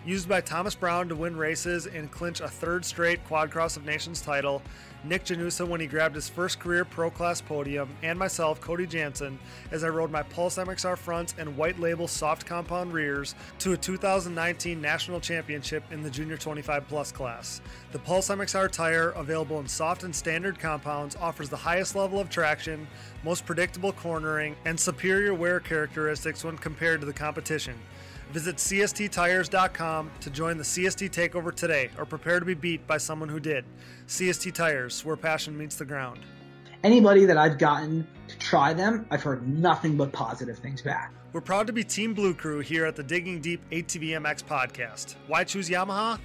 Used by Thomas Brown to win races and clinch a third straight Quad Cross of Nations title, Nick Janusa when he grabbed his first career Pro Class podium, and myself, Cody Jansen, as I rode my Pulse MXR fronts and white label soft compound rears to a 2019 National Championship in the Junior 25 Plus class. The Pulse MXR tire, available in soft and standard compounds, offers the highest level of traction, most predictable cornering, and superior wear characteristics when compared to the competition. Visit CSTTires.com to join the CST takeover today, or prepare to be beat by someone who did. CST Tires, where passion meets the ground. Anybody that I've gotten to try them, I've heard nothing but positive things back. We're proud to be Team Blue Crew here at the Digging Deep ATVMX podcast. Why choose Yamaha?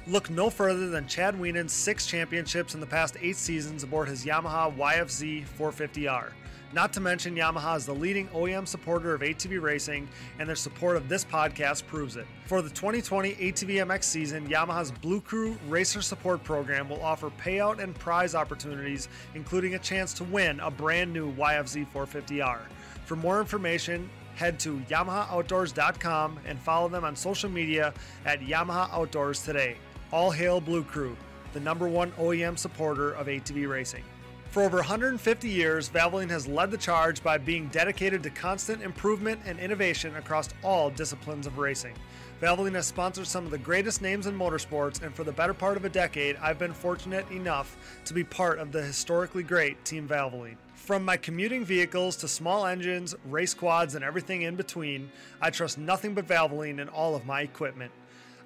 Look no further than Chad Wienen's 6 championships in the past 8 seasons aboard his Yamaha YFZ 450R. Not to mention, Yamaha is the leading OEM supporter of ATV racing, and their support of this podcast proves it. For the 2020 ATVMX season, Yamaha's Blue Crew Racer Support Program will offer payout and prize opportunities, including a chance to win a brand new YFZ 450R. For more information, head to YamahaOutdoors.com and follow them on social media at Yamaha Outdoors today. All hail Blue Crew, the #1 OEM supporter of ATV racing. For over 150 years, Valvoline has led the charge by being dedicated to constant improvement and innovation across all disciplines of racing. Valvoline has sponsored some of the greatest names in motorsports, and for the better part of a decade, I've been fortunate enough to be part of the historically great Team Valvoline. From my commuting vehicles to small engines, race quads, and everything in between, I trust nothing but Valvoline in all of my equipment.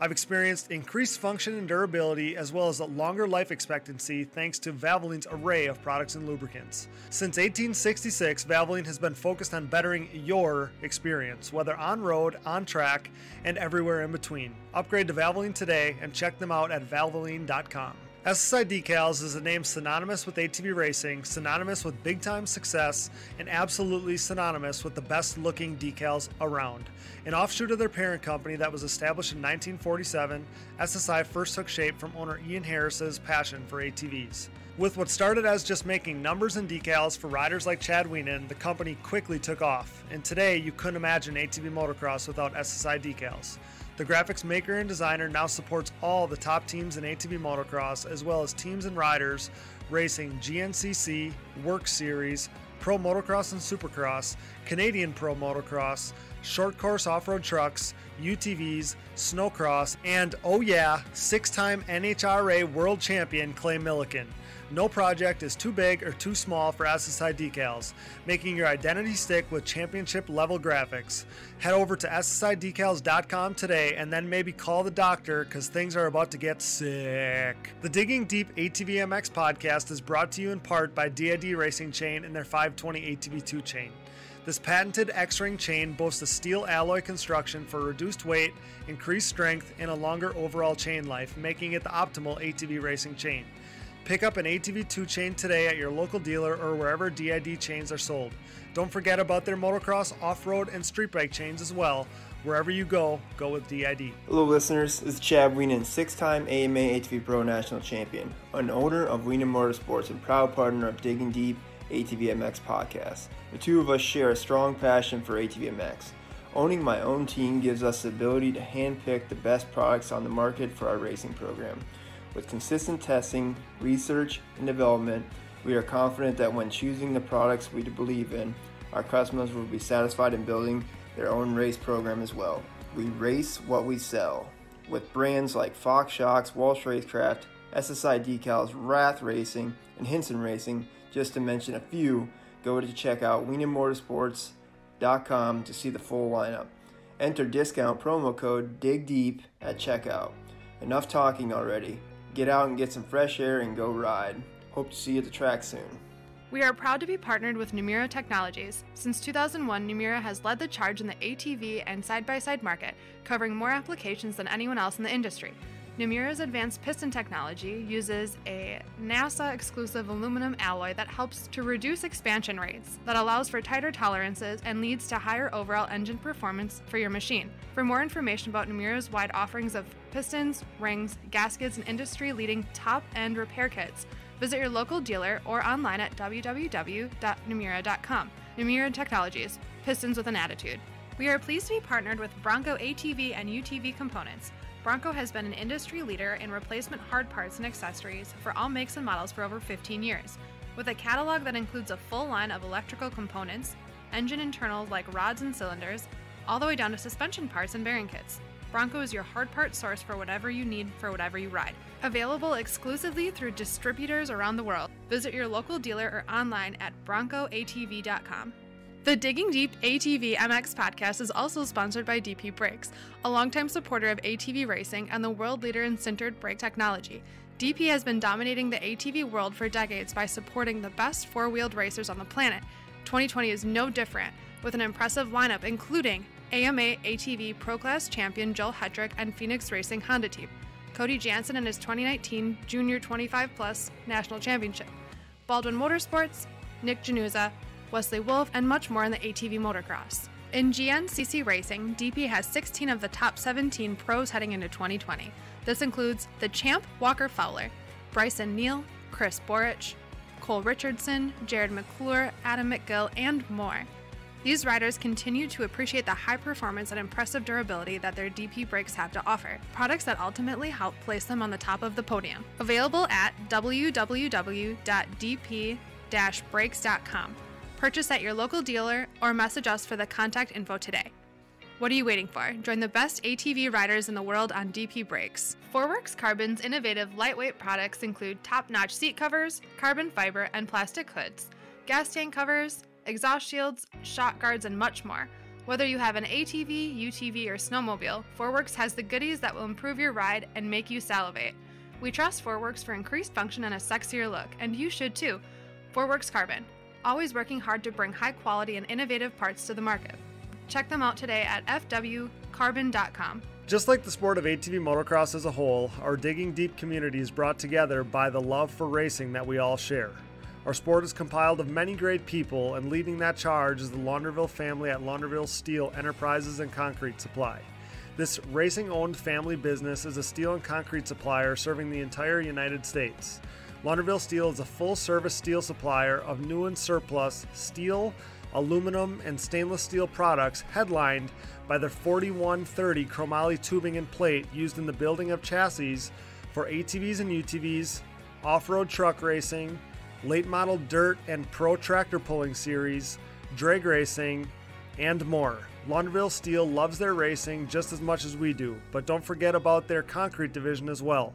I've experienced increased function and durability, as well as a longer life expectancy thanks to Valvoline's array of products and lubricants. Since 1866, Valvoline has been focused on bettering your experience, whether on road, on track, and everywhere in between. Upgrade to Valvoline today and check them out at valvoline.com. Ssi Decals is a name synonymous with ATV racing, synonymous with big-time success, and absolutely synonymous with the best-looking decals around. An offshoot of their parent company that was established in 1947, SSI first took shape from owner Ian Harris's passion for ATVs. With what started as just making numbers and decals for riders like Chad Wienen, the company quickly took off, and today you couldn't imagine ATV motocross without SSI Decals. The graphics maker and designer now supports all the top teams in ATV motocross, as well as teams and riders racing GNCC, Work Series, Pro Motocross and Supercross, Canadian Pro Motocross, short course off-road trucks, UTVs, snowcross, and, oh yeah, 6-time NHRA World Champion Clay Milliken. No project is too big or too small for SSI Decals, making your identity stick with championship-level graphics. Head over to SSIDecals.com today and then maybe call the doctor because things are about to get sick. The Digging Deep ATVMX podcast is brought to you in part by DID Racing Chain and their 520 ATV2 chain. This patented X-ring chain boasts a steel alloy construction for reduced weight, increased strength, and a longer overall chain life, making it the optimal ATV racing chain. Pick up an ATV2 chain today at your local dealer or wherever DID chains are sold. Don't forget about their motocross, off-road, and street bike chains as well. Wherever you go, go with DID. Hello listeners, this is Chad Wienen, 6-time AMA ATV Pro National Champion, an owner of Wienen Motorsports and proud partner of Digging Deep ATVMX podcast. The two of us share a strong passion for ATVMX. Owning my own team gives us the ability to handpick the best products on the market for our racing program. With consistent testing, research, and development, we are confident that when choosing the products we believe in, our customers will be satisfied in building their own race program as well. We race what we sell. With brands like Fox Shocks, Walsh Racecraft, SSI Decals, Wrath Racing, and Hinson Racing, just to mention a few, go to check out WienenMotorsports.com to see the full lineup. Enter discount promo code DIGDEEP at checkout. Enough talking already. Get out and get some fresh air and go ride. Hope to see you at the track soon. We are proud to be partnered with Numira Technologies. Since 2001, Numira has led the charge in the ATV and side-by-side market, covering more applications than anyone else in the industry. Numira's advanced piston technology uses a NASA-exclusive aluminum alloy that helps to reduce expansion rates, that allows for tighter tolerances, and leads to higher overall engine performance for your machine. For more information about Numira's wide offerings of pistons, rings, gaskets, and industry-leading top-end repair kits, visit your local dealer or online at www.numira.com. Numira Technologies, pistons with an attitude. We are pleased to be partnered with Bronco ATV and UTV components. Bronco has been an industry leader in replacement hard parts and accessories for all makes and models for over 15 years. With a catalog that includes a full line of electrical components, engine internals like rods and cylinders, all the way down to suspension parts and bearing kits, Bronco is your hard part source for whatever you need for whatever you ride. Available exclusively through distributors around the world. Visit your local dealer or online at broncoatv.com. The Digging Deep ATV MX podcast is also sponsored by DP Brakes, a longtime supporter of ATV racing and the world leader in sintered brake technology. DP has been dominating the ATV world for decades by supporting the best four-wheeled racers on the planet. 2020 is no different, with an impressive lineup including AMA ATV Pro Class champion Joel Hetrick and Phoenix Racing Honda team, Cody Jansen and his 2019 Junior 25 Plus National Championship, Baldwin Motorsports, Nick Januza, Wesley Wolf, and much more in the ATV motocross. In GNCC Racing, DP has 16 of the top 17 pros heading into 2020. This includes the champ Walker Fowler, Bryson Neal, Chris Borich, Cole Richardson, Jared McClure, Adam McGill, and more. These riders continue to appreciate the high performance and impressive durability that their DP brakes have to offer, products that ultimately help place them on the top of the podium. Available at www.dp-brakes.com. Purchase at your local dealer or message us for the contact info today. What are you waiting for? Join the best ATV riders in the world on DP Brakes. Forworks Carbon's innovative lightweight products include top-notch seat covers, carbon fiber, and plastic hoods, gas tank covers, exhaust shields, shock guards, and much more. Whether you have an ATV, UTV, or snowmobile, Forworks has the goodies that will improve your ride and make you salivate. We trust Forworks for increased function and a sexier look, and you should too. Forworks Carbon, always working hard to bring high quality and innovative parts to the market. Check them out today at fwcarbon.com. Just like the sport of ATV motocross as a whole, our Digging Deep community is brought together by the love for racing that we all share. Our sport is compiled of many great people, and leading that charge is the Launderville family at Launderville Steel Enterprises and Concrete Supply. This racing-owned family business is a steel and concrete supplier serving the entire United States. Launderville Steel is a full-service steel supplier of new and surplus steel, aluminum, and stainless steel products headlined by the 4130 chromoly tubing and plate used in the building of chassis for ATVs and UTVs, off-road truck racing, late model dirt and pro tractor pulling series, drag racing, and more. Launderville Steel loves their racing just as much as we do, but don't forget about their concrete division as well.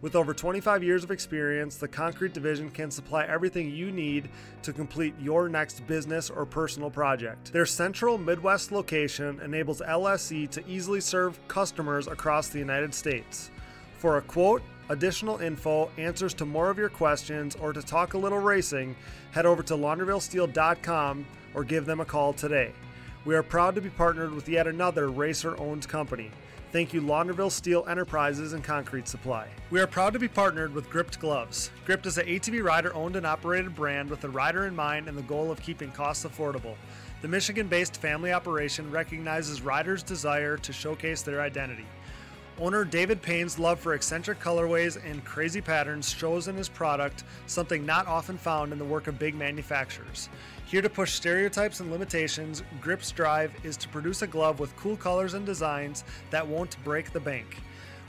With over 25 years of experience, the Concrete Division can supply everything you need to complete your next business or personal project. Their central Midwest location enables LSE to easily serve customers across the United States. For a quote, additional info, answers to more of your questions, or to talk a little racing, head over to laundervillesteel.com or give them a call today. We are proud to be partnered with yet another racer-owned company. Thank you, Launderville Steel Enterprises and Concrete Supply. We are proud to be partnered with Gripped Gloves. Gripped is an ATV rider-owned and operated brand with the rider in mind and the goal of keeping costs affordable. The Michigan-based family operation recognizes riders' desire to showcase their identity. Owner David Payne's love for eccentric colorways and crazy patterns shows in his product, something not often found in the work of big manufacturers. Here to push stereotypes and limitations, Grip's drive is to produce a glove with cool colors and designs that won't break the bank.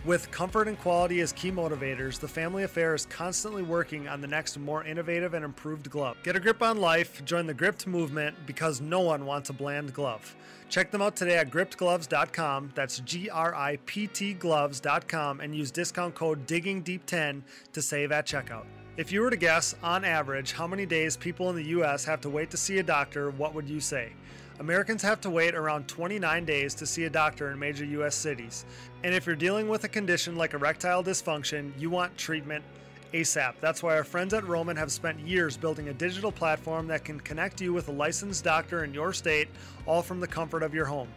With comfort and quality as key motivators, the family affair is constantly working on the next more innovative and improved glove. Get a grip on life, join the Gripped movement, because no one wants a bland glove. Check them out today at grippedgloves.com, that's GRIPT gloves.com, and use discount code DIGGINGDEEP10 to save at checkout. If you were to guess, on average, how many days people in the U.S. have to wait to see a doctor, what would you say? Americans have to wait around 29 days to see a doctor in major U.S. cities. And if you're dealing with a condition like erectile dysfunction, you want treatment ASAP. That's why our friends at Roman have spent years building a digital platform that can connect you with a licensed doctor in your state, all from the comfort of your home.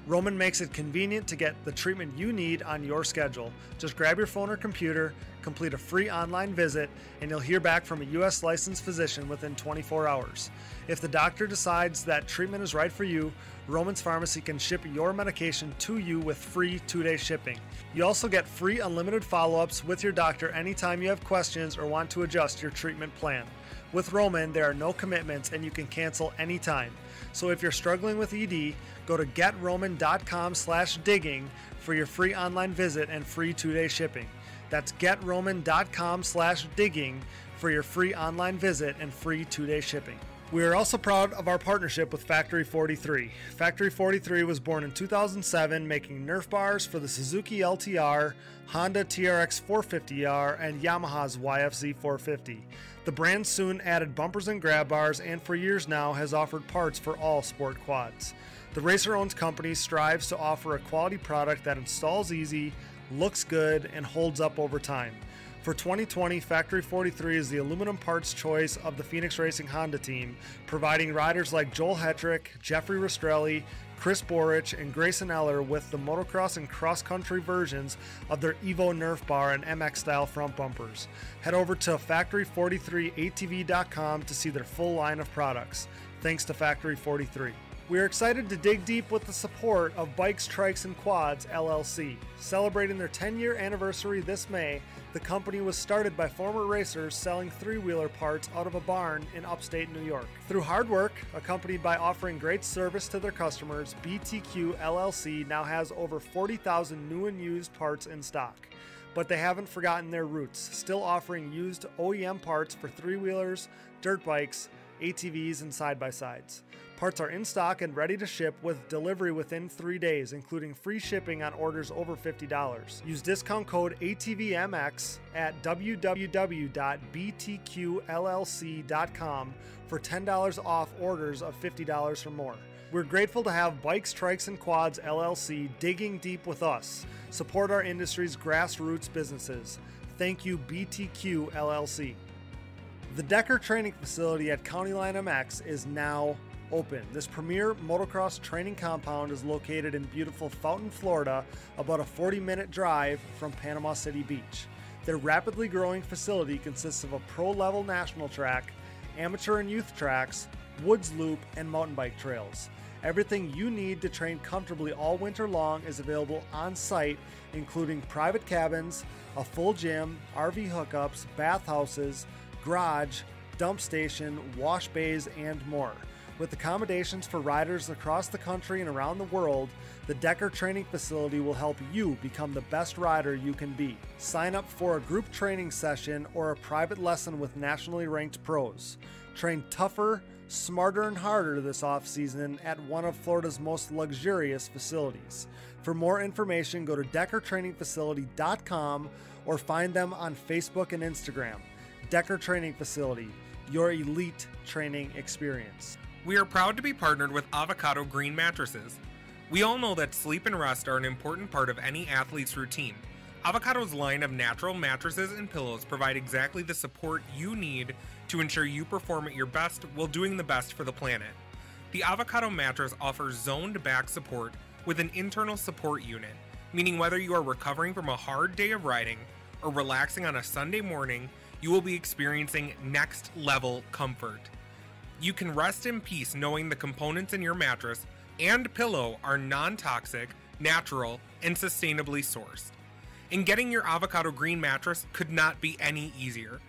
Roman makes it convenient to get the treatment you need on your schedule. Just grab your phone or computer, complete a free online visit, and you'll hear back from a U.S. licensed physician within 24 hours. If the doctor decides that treatment is right for you, Roman's Pharmacy can ship your medication to you with free 2-day shipping. You also get free unlimited follow-ups with your doctor anytime you have questions or want to adjust your treatment plan. With Roman, there are no commitments and you can cancel anytime. So if you're struggling with ED, go to getroman.com/digging for your free online visit and free 2-day shipping. That's getroman.com/digging for your free online visit and free 2-day shipping. We are also proud of our partnership with Factory 43. Factory 43 was born in 2007, making Nerf bars for the Suzuki LTR, Honda TRX 450R, and Yamaha's YFZ 450. The brand soon added bumpers and grab bars, and for years now has offered parts for all sport quads. The racer-owned company strives to offer a quality product that installs easy, looks good, and holds up over time. For 2020, Factory 43 is the aluminum parts choice of the Phoenix Racing Honda team, providing riders like Joel Hetrick, Jeffrey Rastrelli, Chris Borich, and Grayson Eller with the motocross and cross-country versions of their Evo Nerf bar and MX-style front bumpers. Head over to factory43atv.com to see their full line of products. Thanks to Factory 43. We are excited to dig deep with the support of Bikes, Trikes, and Quads, LLC. Celebrating their 10-year anniversary this May, the company was started by former racers selling three-wheeler parts out of a barn in upstate New York. Through hard work, accompanied by offering great service to their customers, BTQ LLC now has over 40,000 new and used parts in stock. But they haven't forgotten their roots, still offering used OEM parts for three-wheelers, dirt bikes, ATVs, and side-by-sides. Parts are in stock and ready to ship with delivery within 3 days, including free shipping on orders over $50. Use discount code ATVMX at www.btqllc.com for $10 off orders of $50 or more. We're grateful to have Bikes, Trikes, and Quads LLC digging deep with us. Support our industry's grassroots businesses. Thank you, BTQ LLC. The Decker Training Facility at County Line MX is now open. This premier motocross training compound is located in beautiful Fountain, Florida, about a 40-minute drive from Panama City Beach. Their rapidly growing facility consists of a pro-level national track, amateur and youth tracks, woods loop, and mountain bike trails. Everything you need to train comfortably all winter long is available on site, including private cabins, a full gym, RV hookups, bathhouses, garage, dump station, wash bays, and more. With accommodations for riders across the country and around the world, the Decker Training Facility will help you become the best rider you can be. Sign up for a group training session or a private lesson with nationally ranked pros. Train tougher, smarter, and harder this off-season at one of Florida's most luxurious facilities. For more information, go to DeckerTrainingFacility.com or find them on Facebook and Instagram. Decker Training Facility, your elite training experience. We are proud to be partnered with Avocado Green Mattresses. We all know that sleep and rest are an important part of any athlete's routine. Avocado's line of natural mattresses and pillows provide exactly the support you need to ensure you perform at your best while doing the best for the planet. The Avocado mattress offers zoned back support with an internal support unit, meaning whether you are recovering from a hard day of riding or relaxing on a Sunday morning, you will be experiencing next level comfort. You can rest in peace knowing the components in your mattress and pillow are non-toxic, natural, and sustainably sourced. And getting your Avocado Green mattress could not be any easier.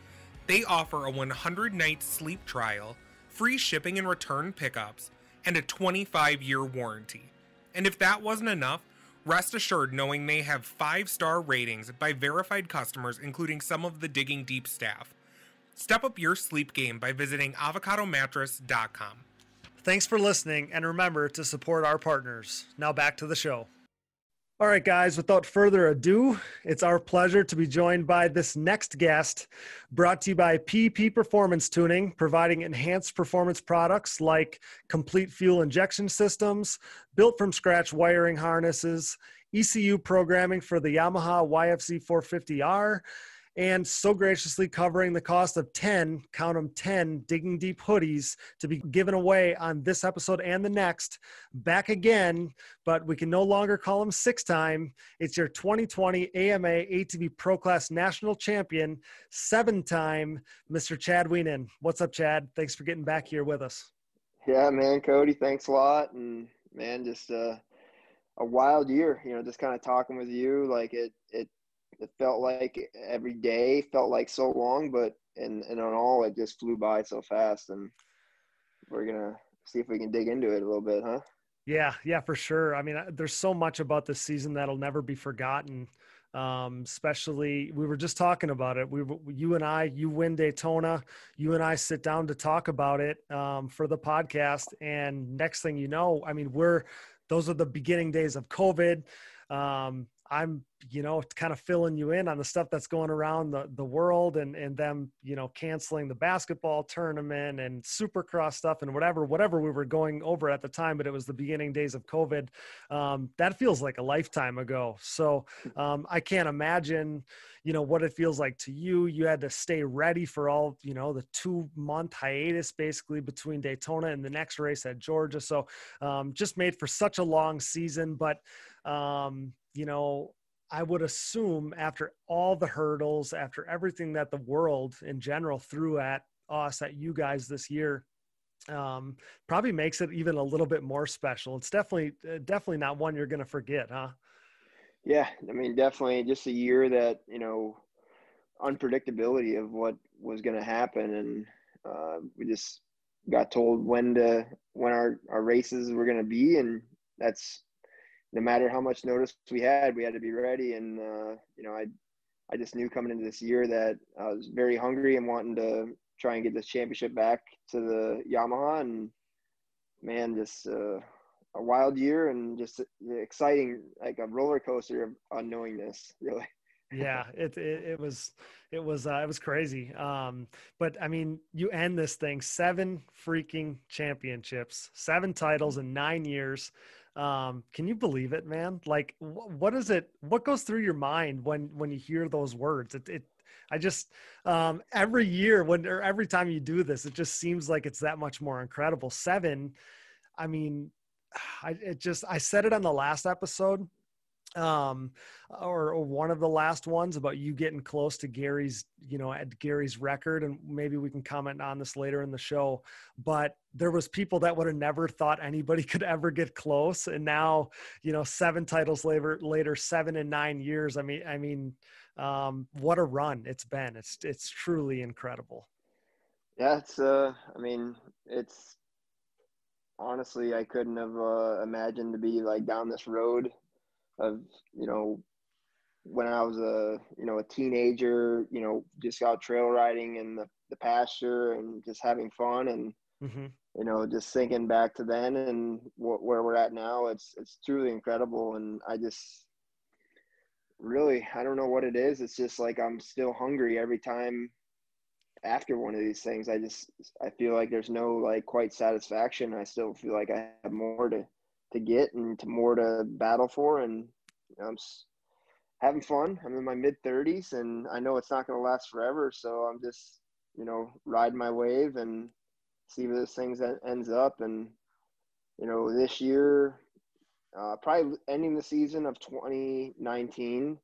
They offer a 100-night sleep trial, free shipping and return pickups, and a 25-year warranty. And if that wasn't enough, rest assured knowing they have 5-star ratings by verified customers, including some of the Digging Deep staff. Step up your sleep game by visiting avocadomattress.com. Thanks for listening, and remember to support our partners. Now back to the show. All right, guys, without further ado, it's our pleasure to be joined by this next guest, brought to you by PP Performance Tuning, providing enhanced performance products like complete fuel injection systems, built from scratch wiring harnesses, ECU programming for the Yamaha YFZ 450R, and so graciously covering the cost of 10, count them 10, Digging Deep hoodies to be given away on this episode and the next. Back again, but we can no longer call him six-time. It's your 2020 AMA ATV Pro Class National Champion, seven-time Mr. Chad Wienen. What's up, Chad? Thanks for getting back here with us. Yeah, man, Cody, thanks a lot. And man, just a wild year, just kind of talking with you, like it felt like every day felt like so long, but and on all, it just flew by so fast. And we're going to see if we can dig into it a little bit, huh? Yeah, for sure. I mean, there's so much about this season that'll never be forgotten. Especially, we were just talking about it. You win Daytona, you and I sit down to talk about it for the podcast. And next thing you know, I mean, those are the beginning days of COVID. I'm, kind of filling you in on the stuff that's going around the world and them, canceling the basketball tournament and Supercross stuff and whatever we were going over at the time, but it was the beginning days of COVID. That feels like a lifetime ago. So I can't imagine, what it feels like to you. You had to stay ready for all, the 2-month hiatus basically between Daytona and the next race at Georgia. So just made for such a long season, but I would assume after all the hurdles, after everything that the world in general threw at us, at you guys this year, probably makes it even a little bit more special. It's definitely not one you're going to forget, huh? Yeah. I mean, definitely just a year that, unpredictability of what was going to happen. And we just got told when our races were going to be. And that's, no matter how much notice we had to be ready. And, I just knew coming into this year that I was very hungry and wanting to try and get this championship back to the Yamaha. And man, just a wild year and just exciting, like a roller coaster of unknowingness, really. Yeah, it was crazy. But I mean, you end this thing 7 freaking championships, 7 titles in 9 years. Can you believe it, man? Like, what goes through your mind when you hear those words? I just, every year or every time you do this, it just seems like it's that much more incredible. 7. I mean, I said it on the last episode, or one of the last ones, about you getting close to Gary's record. And maybe we can comment on this later in the show, but there was people that would have never thought anybody could ever get close. And now, 7 titles later, 7 in 9 years. I mean, what a run it's been. It's truly incredible. Yeah. It's honestly, I couldn't have imagined to be like down this road of, when I was a teenager, just out trail riding in the pasture and just having fun. And, just thinking back to then and where we're at now, it's truly incredible. And I just really, I don't know what it is. It's just like, I'm still hungry every time after one of these things. I feel like there's no like quite satisfaction. I still feel like I have more to get and more to battle for. And I'm having fun. I'm in my mid-30s, and I know it's not going to last forever. So I'm just, riding my wave and see where this thing ends up. And, this year, probably ending the season of 2019,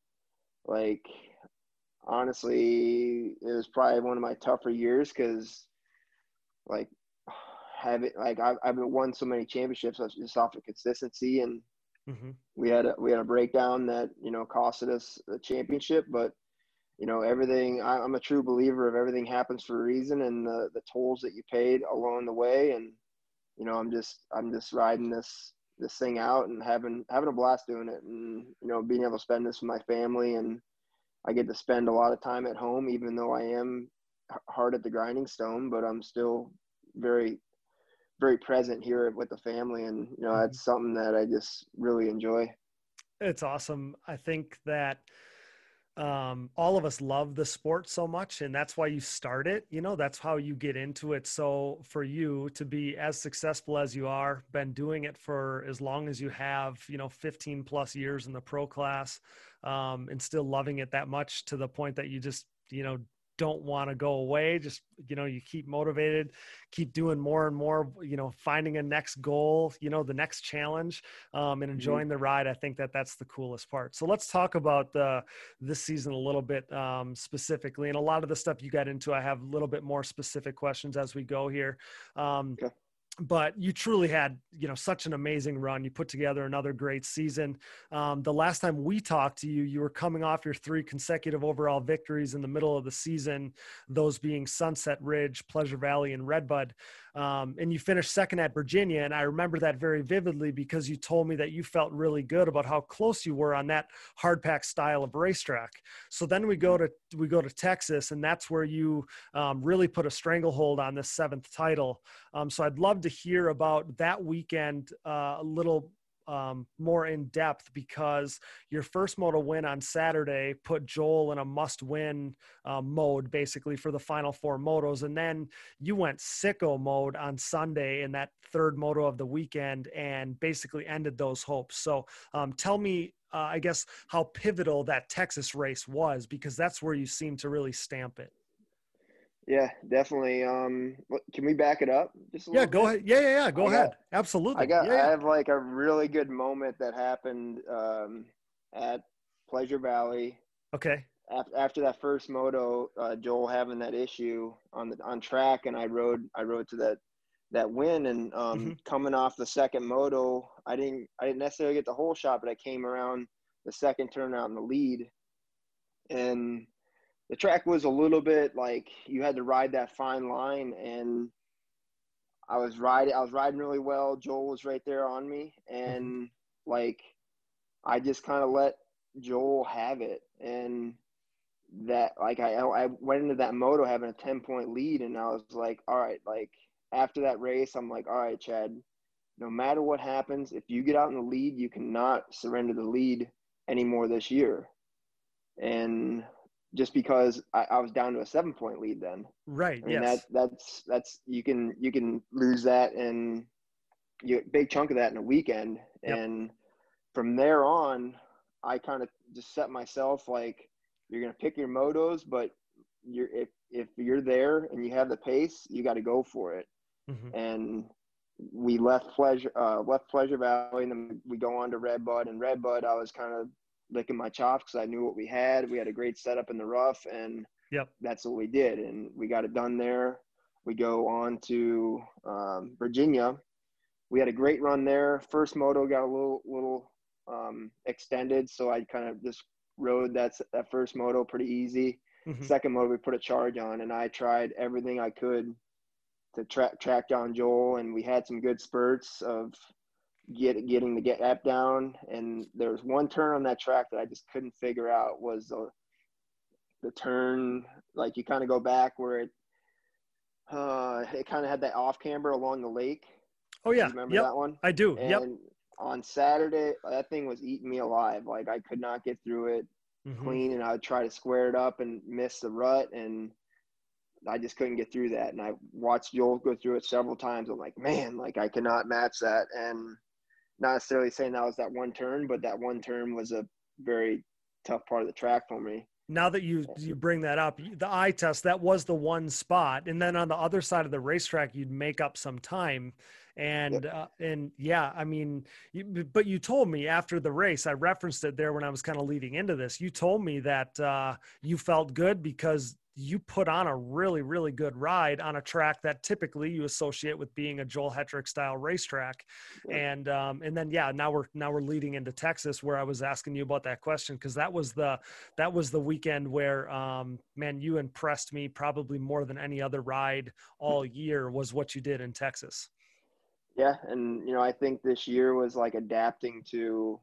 like, honestly, it was probably one of my tougher years because, like, I've won so many championships just off of consistency. And we had a breakdown that, costed us the championship, but, everything, I'm a true believer of everything happens for a reason, and the tolls that you paid along the way. And, I'm just riding this thing out and having a blast doing it, and, being able to spend this with my family. And I get to spend a lot of time at home, even though I am hard at the grinding stone, but I'm still very, very present here with the family. And, that's something that I just really enjoy. It's awesome. I think that all of us love the sport so much, and that's why you start it. That's how you get into it. So for you to be as successful as you are, been doing it for as long as you have, 15 plus years in the pro class, and still loving it that much to the point that you just, don't want to go away. Just, you keep motivated, keep doing more and more, finding a next goal, the next challenge, and enjoying the ride. I think that that's the coolest part. So let's talk about this season a little bit, specifically, and a lot of the stuff you got into, I have a little bit more specific questions as we go here. Okay. But you truly had, such an amazing run. You put together another great season. The last time we talked to you, you were coming off your 3 consecutive overall victories in the middle of the season, those being Sunset Ridge, Pleasure Valley, and Redbud. And you finished second at Virginia. And I remember that very vividly because you told me that you felt really good about how close you were on that hard pack style of racetrack. So then we go to Texas, and that's where you really put a stranglehold on this 7th title. So I'd love to hear about that weekend a little more in depth, because your first moto win on Saturday put Joel in a must-win mode basically for the final 4 motos. And then you went sicko mode on Sunday in that 3rd moto of the weekend and basically ended those hopes. So tell me, I guess, how pivotal that Texas race was, because that's where you seem to really stamp it. Yeah, definitely. Can we back it up just a little bit? Go ahead. Yeah. Go ahead. Absolutely. I have like a really good moment that happened at Pleasure Valley. Okay. After that first moto, Joel having that issue on track, and I rode to that win, and coming off the 2nd moto, I didn't necessarily get the whole shot, but I came around the 2nd turn out in the lead, and the track was a little bit like you had to ride that fine line, and I was riding really well. Joel was right there on me, and like I just kind of let Joel have it, and that like I went into that moto having a 10-point lead, and I was like, all right, like after that race, I'm like, all right, Chad, no matter what happens, if you get out in the lead, you cannot surrender the lead anymore this year. And just because I was down to a 7-point lead then. Right. I mean, yes. that's you can lose that, and big chunk of that in a weekend. Yep. And from there on, I kind of just set myself like, you're going to pick your motos, but if you're there and you have the pace, you got to go for it. And we left Pleasure Valley, and then we go on to Redbud, and Redbud, I was kind of licking my chops because I knew what we had. We had a great setup in the rough, and that's what we did, and we got it done there. We go on to Virginia. We had a great run there. First moto got a little extended, so I kind of just rode that first moto pretty easy. Second moto we put a charge on, and I tried everything I could to track down Joel, and we had some good spurts of getting the gap down. And there was one turn on that track that I just couldn't figure out, was the turn, like you kind of go back where it kind of had that off camber along the lake. Oh yeah. You remember that one? I do. And on Saturday, that thing was eating me alive. Like I could not get through it clean, and I would try to square it up and miss the rut, and I just couldn't get through that. And I watched Joel go through it several times. I'm like, man, like I cannot match that. And not necessarily saying that was that one turn, but that one turn was a very tough part of the track for me. Now that you bring that up, the eye test, that was the one spot. And then on the other side of the racetrack, you'd make up some time. And, I mean, but you told me after the race, I referenced it there when I was kind of leading into this, you told me that you felt good because you put on a really, really good ride on a track that typically you associate with being a Joel Hetrick style racetrack. And then, now we're leading into Texas, where I was asking you about that question, because that was the weekend where, man, you impressed me probably more than any other ride all year, was what you did in Texas. Yeah. And, I think this year was like adapting to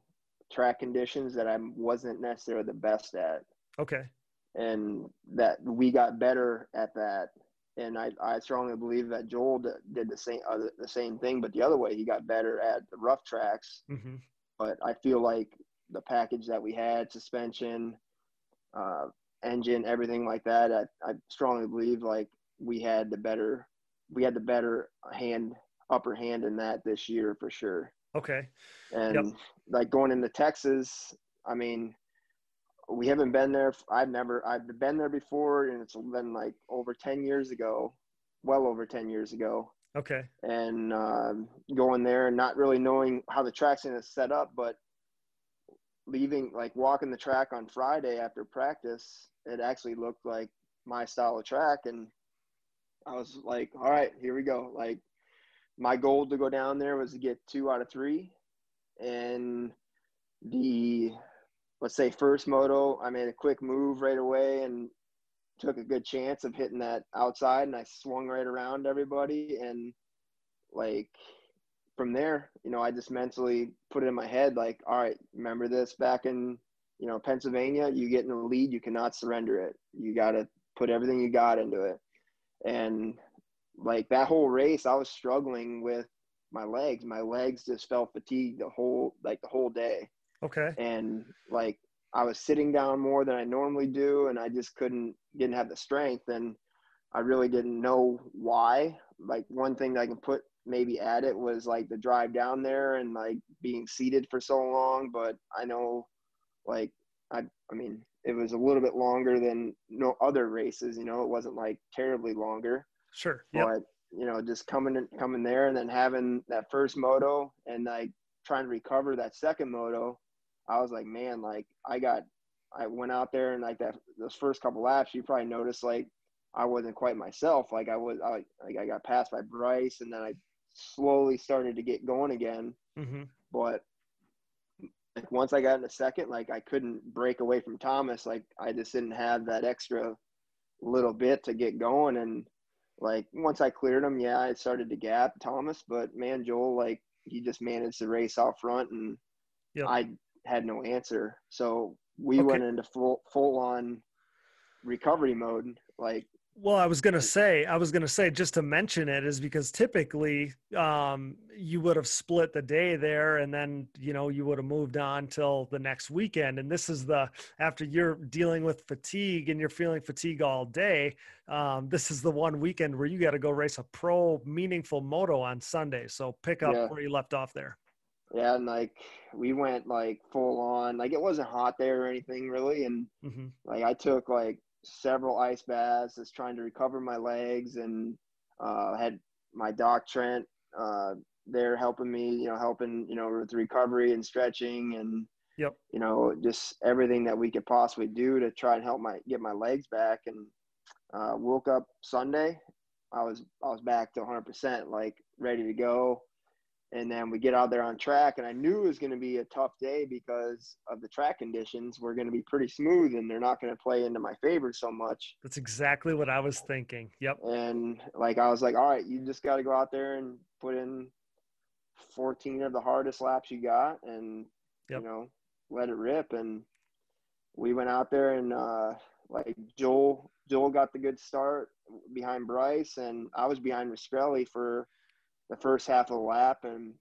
track conditions that I wasn't necessarily the best at. Okay. And that we got better at that. And I strongly believe that Joel did the same thing, but the other way, he got better at the rough tracks. But I feel like the package that we had, suspension, engine, everything like that. I strongly believe like we had the better upper hand in that this year for sure. Okay. And Yep. like going into Texas, I mean, we haven't been there. I've been there before, and it's been like over 10 years ago, well over 10 years ago. Okay. And going there and not really knowing how the track's going to set up, but walking the track on Friday after practice, it actually looked like my style of track. And I was like, all right, here we go. Like, my goal to go down there was to get 2 out of 3. And let's say first moto, I made a quick move right away and took a good chance of hitting that outside, and I swung right around everybody. And like from there, I just mentally put it in my head, like, all right, remember this back in, Pennsylvania, you get in the lead, you cannot surrender it. You got to put everything you got into it. And like that whole race, I was struggling with my legs. My legs just felt fatigued the whole day. Okay. And like I was sitting down more than I normally do, and I just didn't have the strength, and I really didn't know why. Like one thing that I can put maybe at it was like the drive down there and like being seated for so long, but I know like I mean it was a little bit longer than other races, it wasn't like terribly longer. Sure. Yep. But just coming there and then having that first moto and like trying to recover that second moto, I was like, man, like I went out there and like those first couple laps, you probably noticed like I wasn't quite myself. Like I got passed by Bryce, and then I slowly started to get going again. Mm-hmm. But like once I got in a second, like I couldn't break away from Thomas. Like I just didn't have that extra little bit to get going. And like once I cleared him, yeah, I started to gap Thomas, but man, Joel, like he just managed the race out front, and Yep. I had no answer. So we went into full on recovery mode. Like, well, I was going to say, just to mention it is because typically you would have split the day there, and then, you would have moved on till the next weekend. And this is after you're dealing with fatigue and you're feeling fatigue all day. This is the one weekend where you got to go race a pro meaningful moto on Sunday. So pick up where you left off there. Yeah. And like, we went like full on, like it wasn't hot there or anything really. And like, I took like several ice baths just trying to recover my legs, and had my doc Trent there helping me, with the recovery and stretching and, just everything that we could possibly do to try and help get my legs back. And woke up Sunday, I was back to 100%, like ready to go. And then we get out there on track, and I knew it was going to be a tough day because of the track conditions were going to be pretty smooth, and they're not going to play into my favor so much. That's exactly what I was thinking. Yep. And like, I was like, all right, you just got to go out there and put in 14 of the hardest laps you got, and, let it rip. And we went out there, and like Joel got the good start behind Bryce, and I was behind Riskrelli for the first half of the lap. And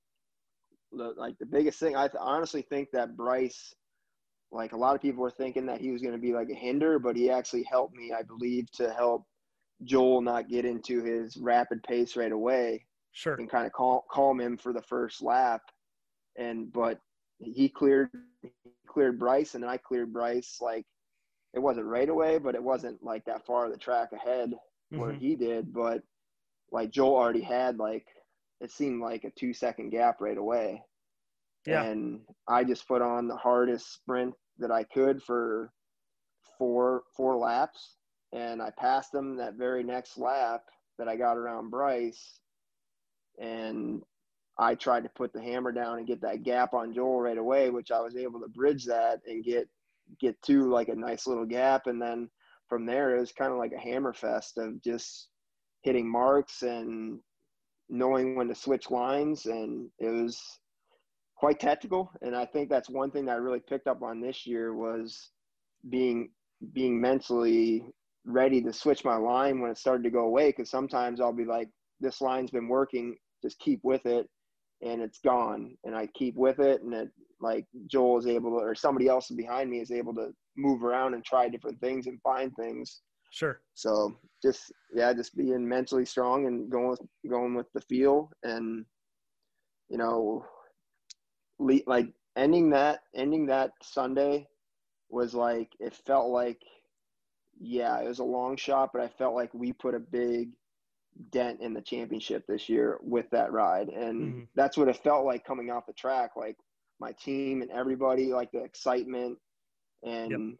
the biggest thing, I honestly think that Bryce, like a lot of people were thinking that he was going to be like a hinder, but he actually helped me, I believe, to help Joel not get into his rapid pace right away. Sure. And kind of calm him for the first lap. But he cleared Bryce, and then I cleared Bryce. Like, it wasn't right away, but it wasn't like that far of the track ahead where he did. But like Joel already had it seemed like a 2-second gap right away. Yeah. And I just put on the hardest sprint that I could for four laps. And I passed him that very next lap that I got around Bryce. And I tried to put the hammer down and get that gap on Joel right away, which I was able to bridge that and get to like a nice little gap. And then from there, it was kind of like a hammer fest of just hitting marks and knowing when to switch lines. And it was quite tactical. And I think that's one thing that I really picked up on this year was being mentally ready to switch my line when it started to go away. Cause sometimes I'll be like, this line's been working, just keep with it. And it's gone. And I keep with it. And like Joel is able to, or somebody else behind me is able to move around and try different things and find things. Sure. So just being mentally strong and going with the feel, and, you know, like ending that Sunday was like, it felt like, yeah, it was a long shot, but I felt like we put a big dent in the championship this year with that ride. And that's what it felt like coming off the track, like my team and everybody, like the excitement, and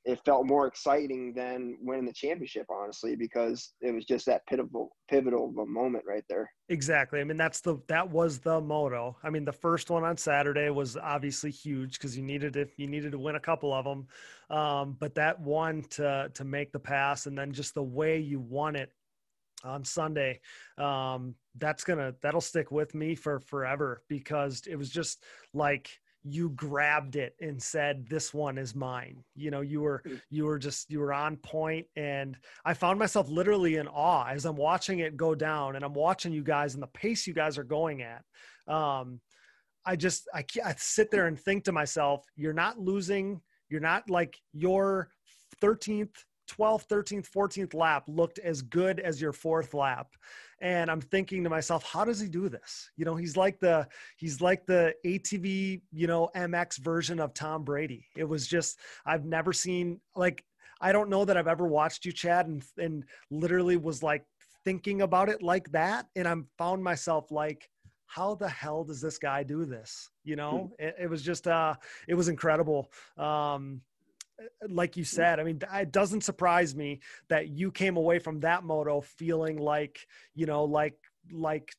it felt more exciting than winning the championship, honestly, because it was just that pivotal of a moment right there. Exactly. I mean, that was the moto. I mean, the first one on Saturday was obviously huge because you needed to win a couple of them. But that one to make the pass, and then just the way you won it on Sunday, that'll stick with me for forever, because it was just like, you grabbed it and said, this one is mine. You know, you were on point. And I found myself literally in awe as I'm watching it go down, and I'm watching you guys and the pace you guys are going at. I sit there and think to myself, you're not losing. You're not like your 13th, 12th, 13th, 14th lap looked as good as your fourth lap. And I'm thinking to myself, how does he do this? You know, he's like the ATV, you know, MX version of Tom Brady. It was just, I've never seen, like, I don't know that I've ever watched you, Chad, and literally was like thinking about it like that. And I found myself like, how the hell does this guy do this? You know, it was just, it was incredible. Like you said, I mean, it doesn't surprise me that you came away from that moto feeling like, you know, like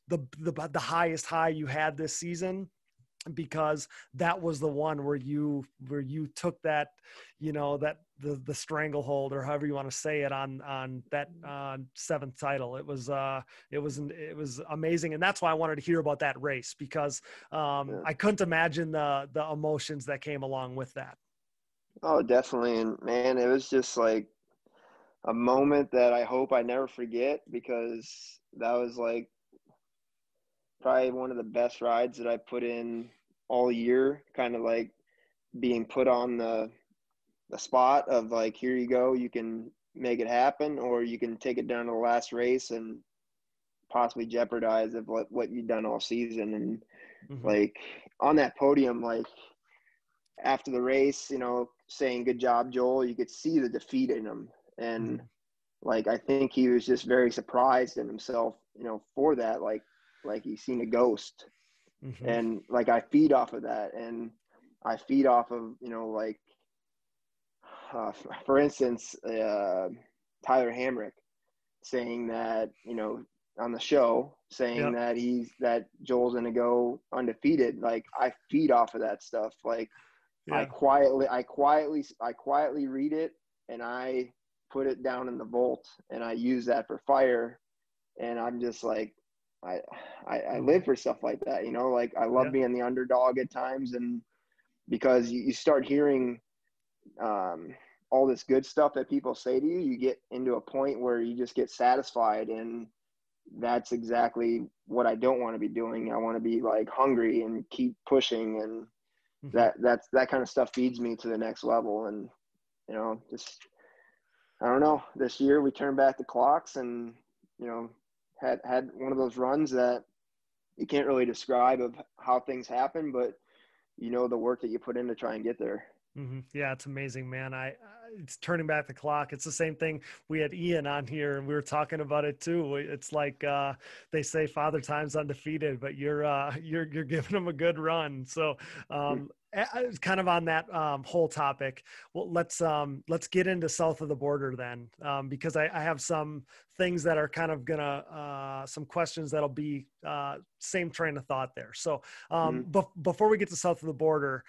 the highest high you had this season, because that was the one where you took that, you know, that the stranglehold, or however you want to say it, on that seventh title. It was amazing. And that's why I wanted to hear about that race, because I couldn't imagine the emotions that came along with that. Oh, definitely. And man, it was just like a moment that I hope I never forget, because that was like probably one of the best rides that I put in all year, kind of like being put on the spot of like, here you go, you can make it happen, or you can take it down to the last race and possibly jeopardize of what you've done all season. And like on that podium, like after the race, you know, saying good job, Joel, you could see the defeat in him. And like, I think he was just very surprised in himself, you know, for that, like he's seen a ghost. And like, I feed off of that. And I feed off of, you know, like, for instance, Tyler Hamrick saying that, you know, on the show, saying that Joel's going to go undefeated. Like, I feed off of that stuff. Like, I quietly read it, and I put it down in the vault, and I use that for fire. And I'm just like, I live for stuff like that, you know, like I love being the underdog at times. And because you start hearing all this good stuff that people say to you, you get into a point where you just get satisfied. And that's exactly what I don't want to be doing. I want to be like hungry and keep pushing, and that kind of stuff feeds me to the next level. And, you know, just, I don't know, this year we turned back the clocks and, you know, had one of those runs that you can't really describe of how things happen, but you know, the work that you put in to try and get there. Yeah, it's amazing, man. It's turning back the clock. It's the same thing. We had Ian on here and we were talking about it too. It's like they say Father Time's undefeated, but you're giving them a good run. So kind of on that whole topic. Well, let's get into south of the border then, because I have some things that are kind of gonna some questions that'll be same train of thought there. So before we get to south of the border,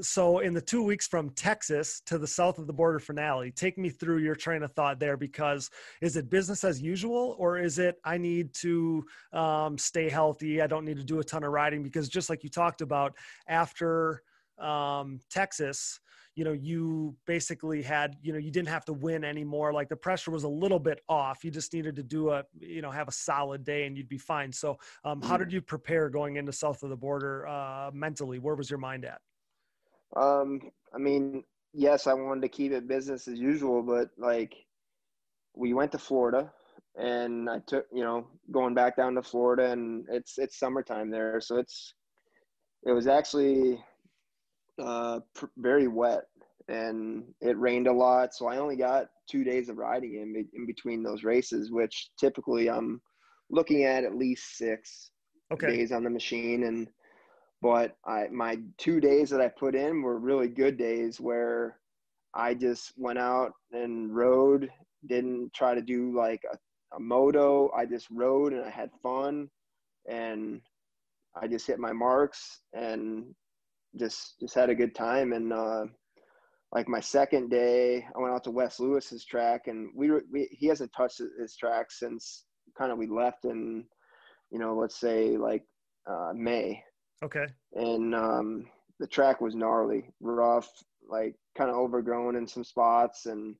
so in the 2 weeks from Texas to the south of the border finale, take me through your train of thought there, because is it business as usual, or is it I need to stay healthy, I don't need to do a ton of riding? Because just like you talked about, after Texas, you basically had, you didn't have to win anymore. Like the pressure was a little bit off. You just needed to do have a solid day and you'd be fine. So how did you prepare going into south of the border mentally? Where was your mind at? I mean, yes, I wanted to keep it business as usual, but like we went to Florida and I took, going back down to Florida, and it's summertime there. So it was actually very wet and it rained a lot. So I only got 2 days of riding in between those races, which typically I'm looking at least 6 days on the machine. But my 2 days that I put in were really good days where I just went out and rode, didn't try to do like a moto. I just rode and I had fun and I just hit my marks and just had a good time. And like my second day, I went out to Wes Lewis's track, and he hasn't touched his track since kind of we left in, let's say like May. Okay. And the track was gnarly, rough, like kind of overgrown in some spots. And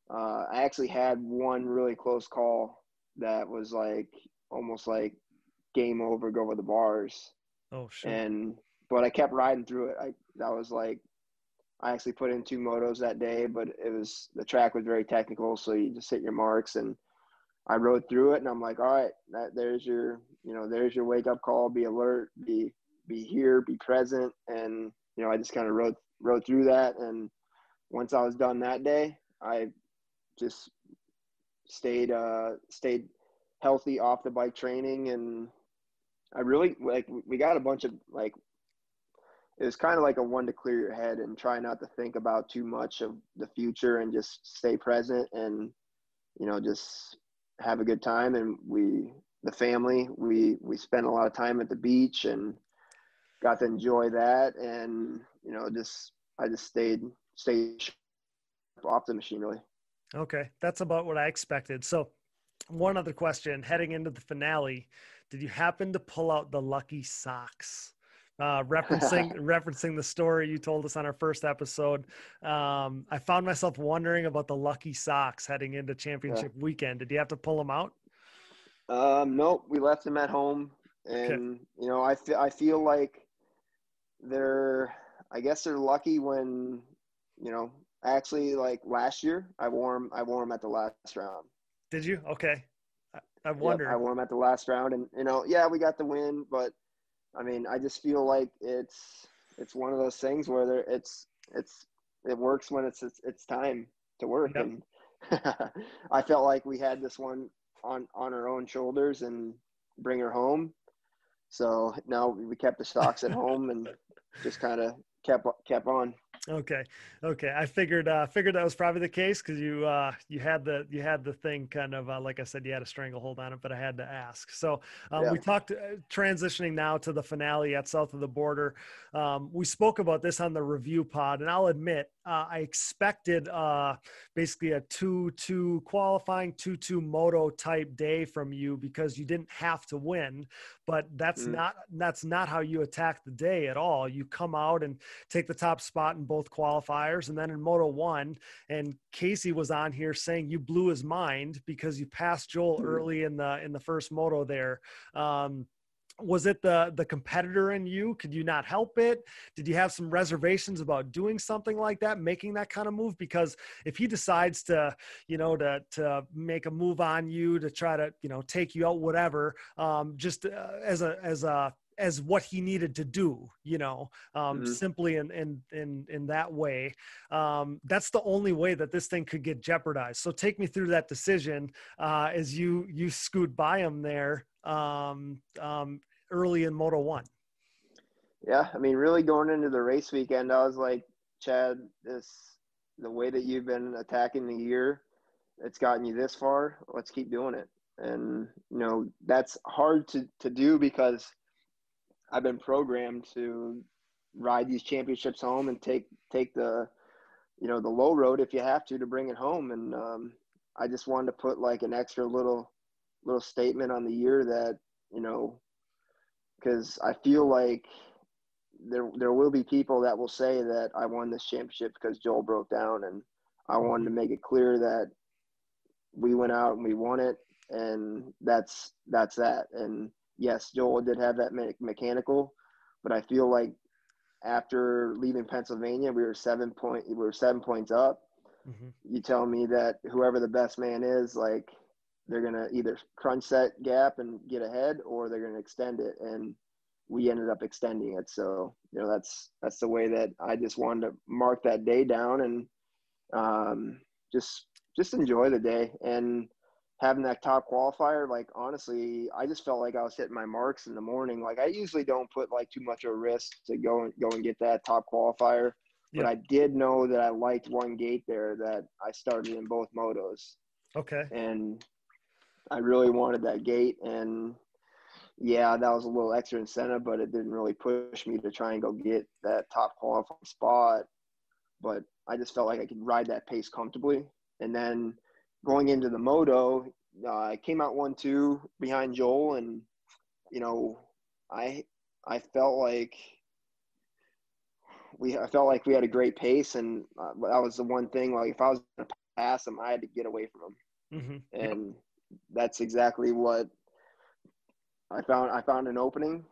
I actually had one really close call that was like almost like game over, go over the bars. Oh, shit. But I kept riding through it. I actually put in 2 motos that day, but the track was very technical. So you just hit your marks, and I rode through it, and I'm like, all right, there's your wake up call, be alert, be here, be present. And, I just kind of rode through that. And once I was done that day, I just stayed healthy off the bike training. And I really, like, we got a bunch of, like, it was kind of like a one to clear your head and try not to think about too much of the future and just stay present and, just have a good time. And the family, we spent a lot of time at the beach and got to enjoy that. And, I just stayed off the machine really. Okay. That's about what I expected. So one other question heading into the finale, did you happen to pull out the lucky socks? Referencing the story you told us on our first episode. I found myself wondering about the lucky socks heading into championship weekend. Did you have to pull them out? Nope. We left them at home, and I feel like I guess they're lucky when, actually like last year I wore them at the last round. Did you? Okay. I wondered. Yep, I wore them at the last round, and we got the win, but I mean, I just feel like it's one of those things where it works when it's time to work. Yep. And I felt like we had this one on our own shoulders and bring her home. So now we kept the stocks at home and just kind of kept on. Okay. I figured that was probably the case because you had the thing kind of like I said, you had a stranglehold on it, but I had to ask. So we talked transitioning now to the finale at south of the border. We spoke about this on the review pod, and I'll admit I expected basically a 2-2 qualifying, 2-2 moto type day from you because you didn't have to win, but that's not how you attack the day at all. You come out and take the top spot in both qualifiers, and then in Moto 1, and Casey was on here saying you blew his mind because you passed Joel early in the first moto there. Was it the competitor in you? Could you not help it? Did you have some reservations about doing something like that, making that kind of move? Because if he decides to make a move on you to try to, take you out, whatever, just as what he needed to do, simply in that way. That's the only way that this thing could get jeopardized. So take me through that decision as you scoot by him there early in Moto 1. Yeah, I mean, really going into the race weekend, I was like, Chad, the way that you've been attacking the year, it's gotten you this far. Let's keep doing it. And, that's hard to do because I've been programmed to ride these championships home and take the, the low road if you have to bring it home. And I just wanted to put like an extra little statement on the year that, because I feel like there will be people that will say that I won this championship because Joel broke down, and I wanted to make it clear that we went out and we won it, and that's that. And yes, Joel did have that mechanical, but I feel like after leaving Pennsylvania, we were 7 points up. Mm-hmm. You tell me that whoever the best man is, like, they're going to either crunch that gap and get ahead, or they're going to extend it. And we ended up extending it. So, you know, that's the way that I just wanted to mark that day down, and just enjoy the day. And having that top qualifier, like, honestly, I just felt like I was hitting my marks in the morning. Like, I usually don't put like too much of a risk to go and get that top qualifier. But Yeah. I did know that I liked one gate there that I started in both motos. Okay. And I really wanted that gate. And yeah, that was a little extra incentive, but it didn't really push me to try and go get that top qualifying spot. But I just felt like I could ride that pace comfortably. And then going into the moto, I came out 1-2 behind Joel, and, you know, I felt like we had a great pace, and that was the one thing. Like, if I was going to pass him, I had to get away from him. Mm-hmm. And that's exactly what I found. I found an opening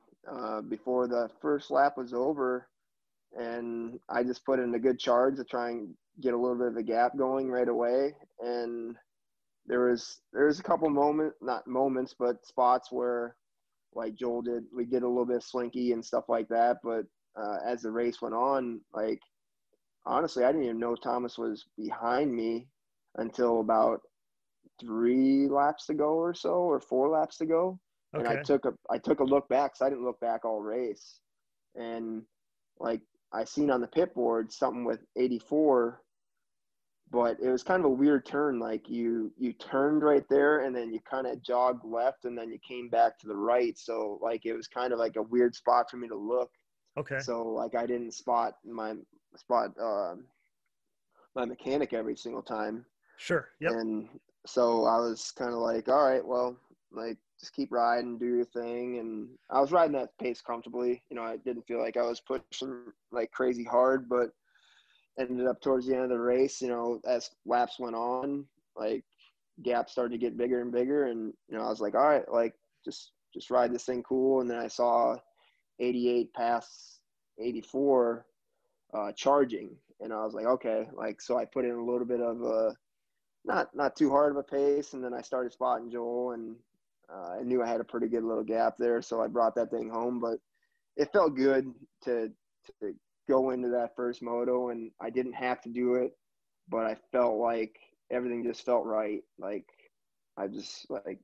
before the first lap was over, and I just put in a good charge to try and get a little bit of a gap going right away. And there was a couple but spots where, like we did a little bit of slinky and stuff like that. But as the race went on, like, honestly, I didn't even know Thomas was behind me until about 3 laps to go or so, or 4 laps to go. Okay. And I took a look back, because I didn't look back all race. And, like, I seen on the pit board something with 84, but it was kind of a weird turn. Like, you turned right there, and then you kind of jogged left, and then you came back to the right. So, like, it was kind of like a weird spot for me to look. Okay. So, like, I didn't spot my mechanic every single time. Sure. Yep. And so I was kind of like, all right, well, like, just keep riding, do your thing. And I was riding that pace comfortably. You know, I didn't feel like I was pushing like crazy hard, but ended up towards the end of the race, you know, as laps went on, like, gaps started to get bigger and bigger. And, you know, I was like, all right, like, just ride this thing cool. And then I saw 88 pass 84 charging. And I was like, okay, like, so I put in a little bit of a, not too hard of a pace. And then I started spotting Joel, and I knew I had a pretty good little gap there. So I brought that thing home, but it felt good to go into that first moto, and I didn't have to do it, but I felt like everything just felt right. Like, I just, like,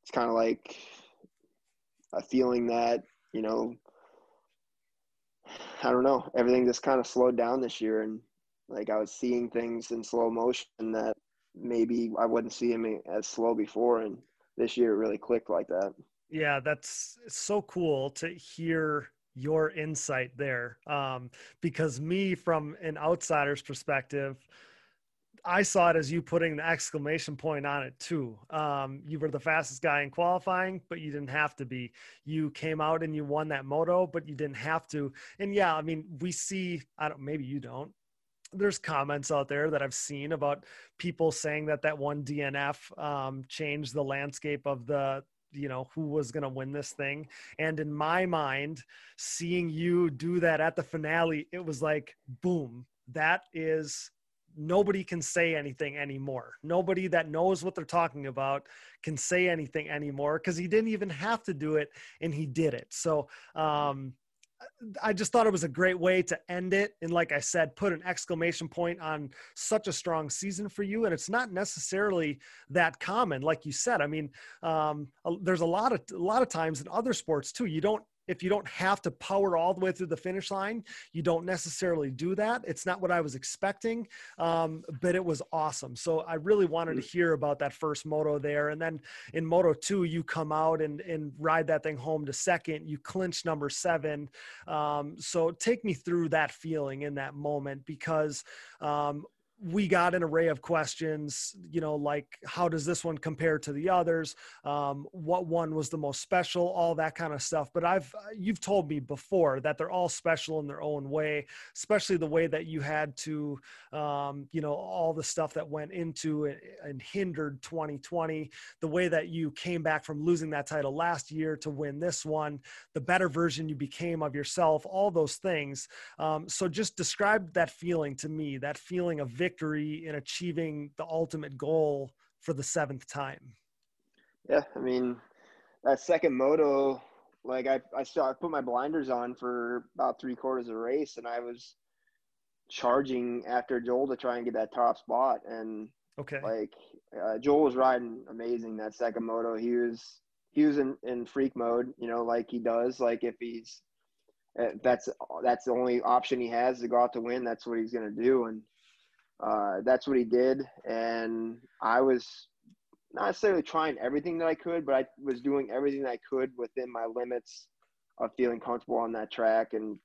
it's kind of like a feeling that, you know, I don't know, everything just kind of slowed down this year. And, like, I was seeing things in slow motion that maybe I wouldn't see them as slow before. And this year it really clicked like that. Yeah, that's so cool to hear your insight there. Because me, from an outsider's perspective, I saw it as you putting the exclamation point on it too. You were the fastest guy in qualifying, but you didn't have to be. You came out and you won that moto, but you didn't have to. And yeah, I mean, we see, maybe you don't. There's comments out there that I've seen about people saying that one DNF changed the landscape of the, you know, who was going to win this thing. And in my mind, seeing you do that at the finale, it was like, boom, that is, nobody can say anything anymore. Nobody that knows what they're talking about can say anything anymore, because he didn't even have to do it, and he did it. So I just thought it was a great way to end it. And like I said, put an exclamation point on such a strong season for you. And it's not necessarily that common. Like you said, I mean, there's a lot of times in other sports too, if you don't have to power all the way through the finish line, you don't necessarily do that. It's not what I was expecting, but it was awesome. So I really wanted to hear about that first moto there. And then in Moto 2, you come out and ride that thing home to second. You clinch number 7. So take me through that feeling in that moment, because we got an array of questions, like how does this one compare to the others? What one was the most special, all that kind of stuff. But you've told me before that they're all special in their own way, especially the way that you had to, all the stuff that went into it and hindered 2020, the way that you came back from losing that title last year to win this one, the better version you became of yourself, all those things. So just describe that feeling to me, that feeling of victory in achieving the ultimate goal for the 7th time. Yeah, I mean, that second moto, like I put my blinders on for about 3/4 of the race, and I was charging after Joel to try and get that top spot. And Joel was riding amazing that second moto. He was in freak mode, like he does. Like if he's that's the only option he has to go out to win, that's what he's going to do. And that's what he did. And I was not necessarily trying everything that I could, but I was doing everything that I could within my limits of feeling comfortable on that track and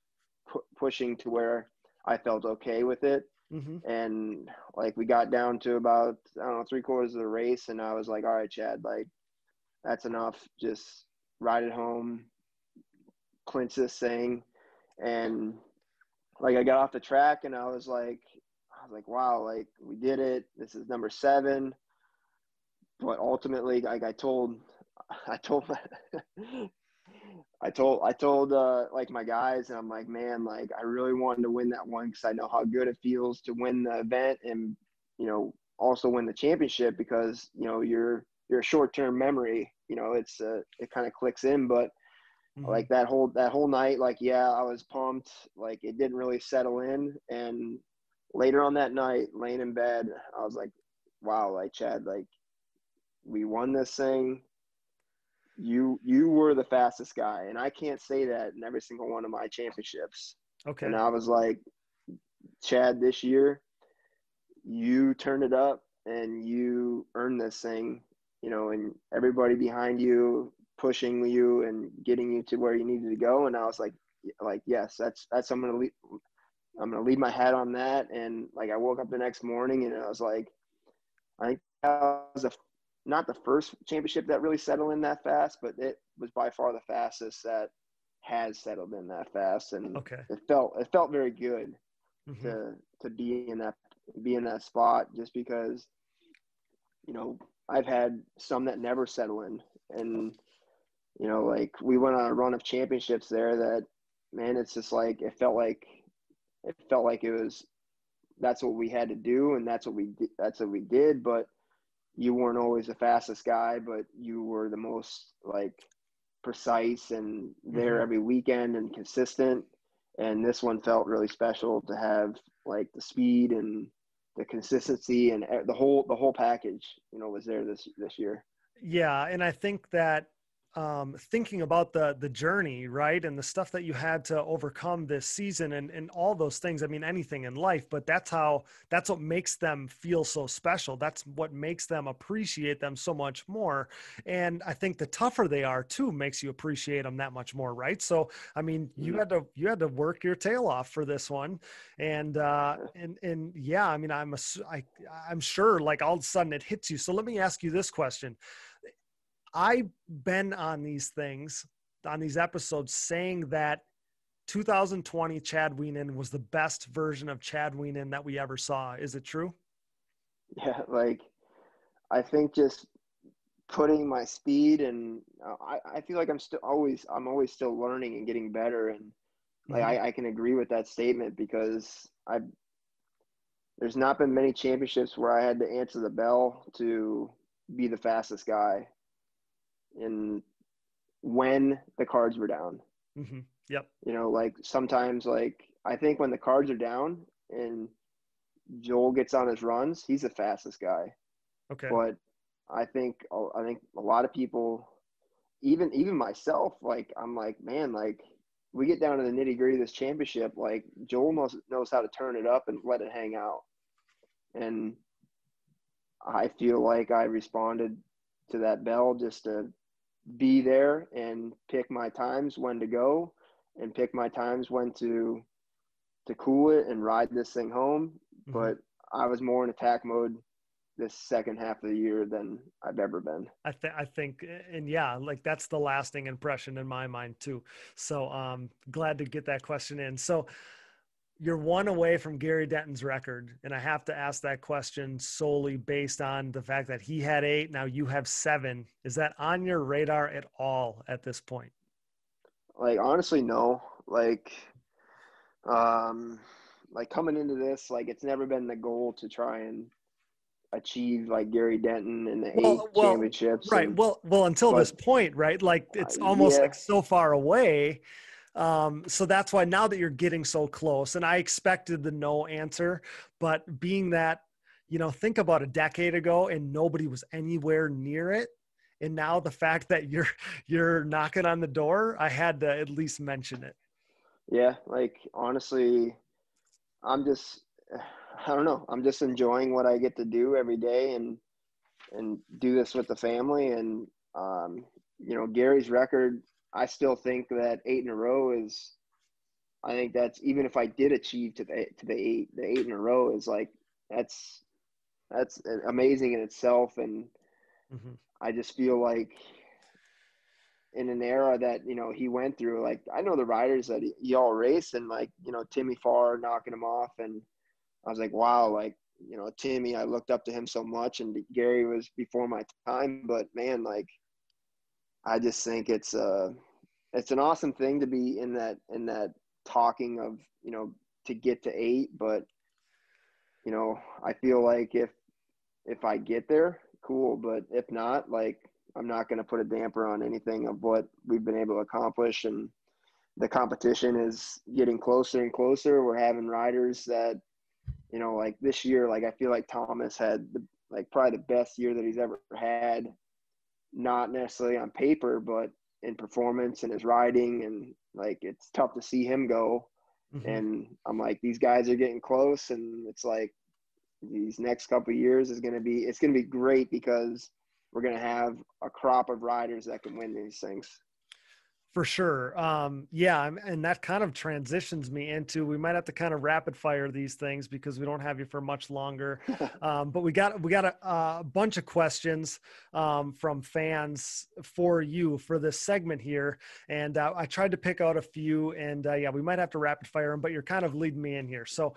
pushing to where I felt okay with it. Mm-hmm. And like we got down to about, 3/4 of the race, and I was like, all right, Chad, like that's enough. Just ride it home, clinch this thing. And like I got off the track, and I was like, wow, like we did it. This is number 7. But ultimately, like I told like my guys, and I'm like, man, like I really wanted to win that one because I know how good it feels to win the event and, also win the championship because, you're a short-term memory, it's it kind of clicks in. But mm-hmm. like that whole night, like, yeah, I was pumped. Like it didn't really settle in. And later on that night, laying in bed, I was like, wow, like Chad, like we won this thing. You were the fastest guy. And I can't say that in every single one of my championships. Okay. And I was like, Chad, this year, you turned it up and you earned this thing, and everybody behind you pushing you and getting you to where you needed to go. And I was like, yes, that's I'm going to leave my hat on that. And like, I woke up the next morning and I was like, I think that was not the first championship that really settled in that fast, but it was by far the fastest that has settled in that fast. And it felt very good mm-hmm. to be in that spot, just because, I've had some that never settle in. And, like we went on a run of championships there that, man, it's just like, it felt like it was, that's what we had to do. And that's what we did. But you weren't always the fastest guy, but you were the most like precise and there mm-hmm. every weekend and consistent. And this one felt really special to have like the speed and the consistency and the whole package, was there this year. Yeah. And I think that thinking about the journey, right, and the stuff that you had to overcome this season and all those things, I mean, anything in life, but that's what makes them feel so special. That's what makes them appreciate them so much more. And I think the tougher they are too makes you appreciate them that much more, right? So, I mean, you had to work your tail off for this one. And yeah, I mean, I'm sure like all of a sudden it hits you. So let me ask you this question. I've been on these episodes saying that 2020 Chad Wienen was the best version of Chad Wienen that we ever saw. Is it true? Yeah, like I think just putting my speed and I feel like I'm always still learning and getting better. And like, mm-hmm. I can agree with that statement because there's not been many championships where I had to answer the bell to be the fastest guy. And when the cards were down, mm-hmm. Yep. Like sometimes, like I think when the cards are down and Joel gets on his runs, he's the fastest guy. Okay. But I think a lot of people, even myself, like I'm like, man, like we get down to the nitty gritty of this championship, like Joel knows how to turn it up and let it hang out. And I feel like I responded to that bell just to be there and pick my times when to go and pick my times when to cool it and ride this thing home. mm-hmm. But I was more in attack mode this second half of the year than I've ever been. I think, and yeah, like that's the lasting impression in my mind too. So glad to get that question in. So you're one away from Gary Denton's record. And I have to ask that question solely based on the fact that he had 8. Now you have 7. Is that on your radar at all at this point? Like, honestly, no. Like coming into this, like it's never been the goal to try and achieve like Gary Denton and the 8 championships. Right. And, well, until this point, right? Like it's almost like so far away. So that's why now that you're getting so close, and I expected the no answer, but being that, think about a decade ago and nobody was anywhere near it. And now the fact that you're knocking on the door, I had to at least mention it. Yeah. Like, honestly, I don't know. I'm just enjoying what I get to do every day and do this with the family. And, Gary's record, I still think that 8 in a row is, I think that's, even if I did achieve to the 8 in a row is like, that's amazing in itself. And I just feel like in an era that, he went through, like, I know the riders that he all raced, and like, Timmy Farr knocking him off. And I was like, wow, like, Timmy, I looked up to him so much, and Gary was before my time, but man, like, I just think it's an awesome thing to be in that talking of, to get to 8. But, I feel like if I get there, cool. But if not, like, I'm not going to put a damper on anything of what we've been able to accomplish. And the competition is getting closer and closer. We're having riders that, like this year, like I feel like Thomas had probably the best year that he's ever had, not necessarily on paper, but in performance and his riding. And like, it's tough to see him go. And I'm like, these guys are getting close. And it's like, these next couple of years it's going to be great, because we're going to have a crop of riders that can win these things. For sure. Yeah. And that kind of transitions me into, we might have to kind of rapid fire these things because we don't have you for much longer. But we got a bunch of questions from fans for you for this segment here. And I tried to pick out a few, and yeah, we might have to rapid fire them, but you're kind of leading me in here. So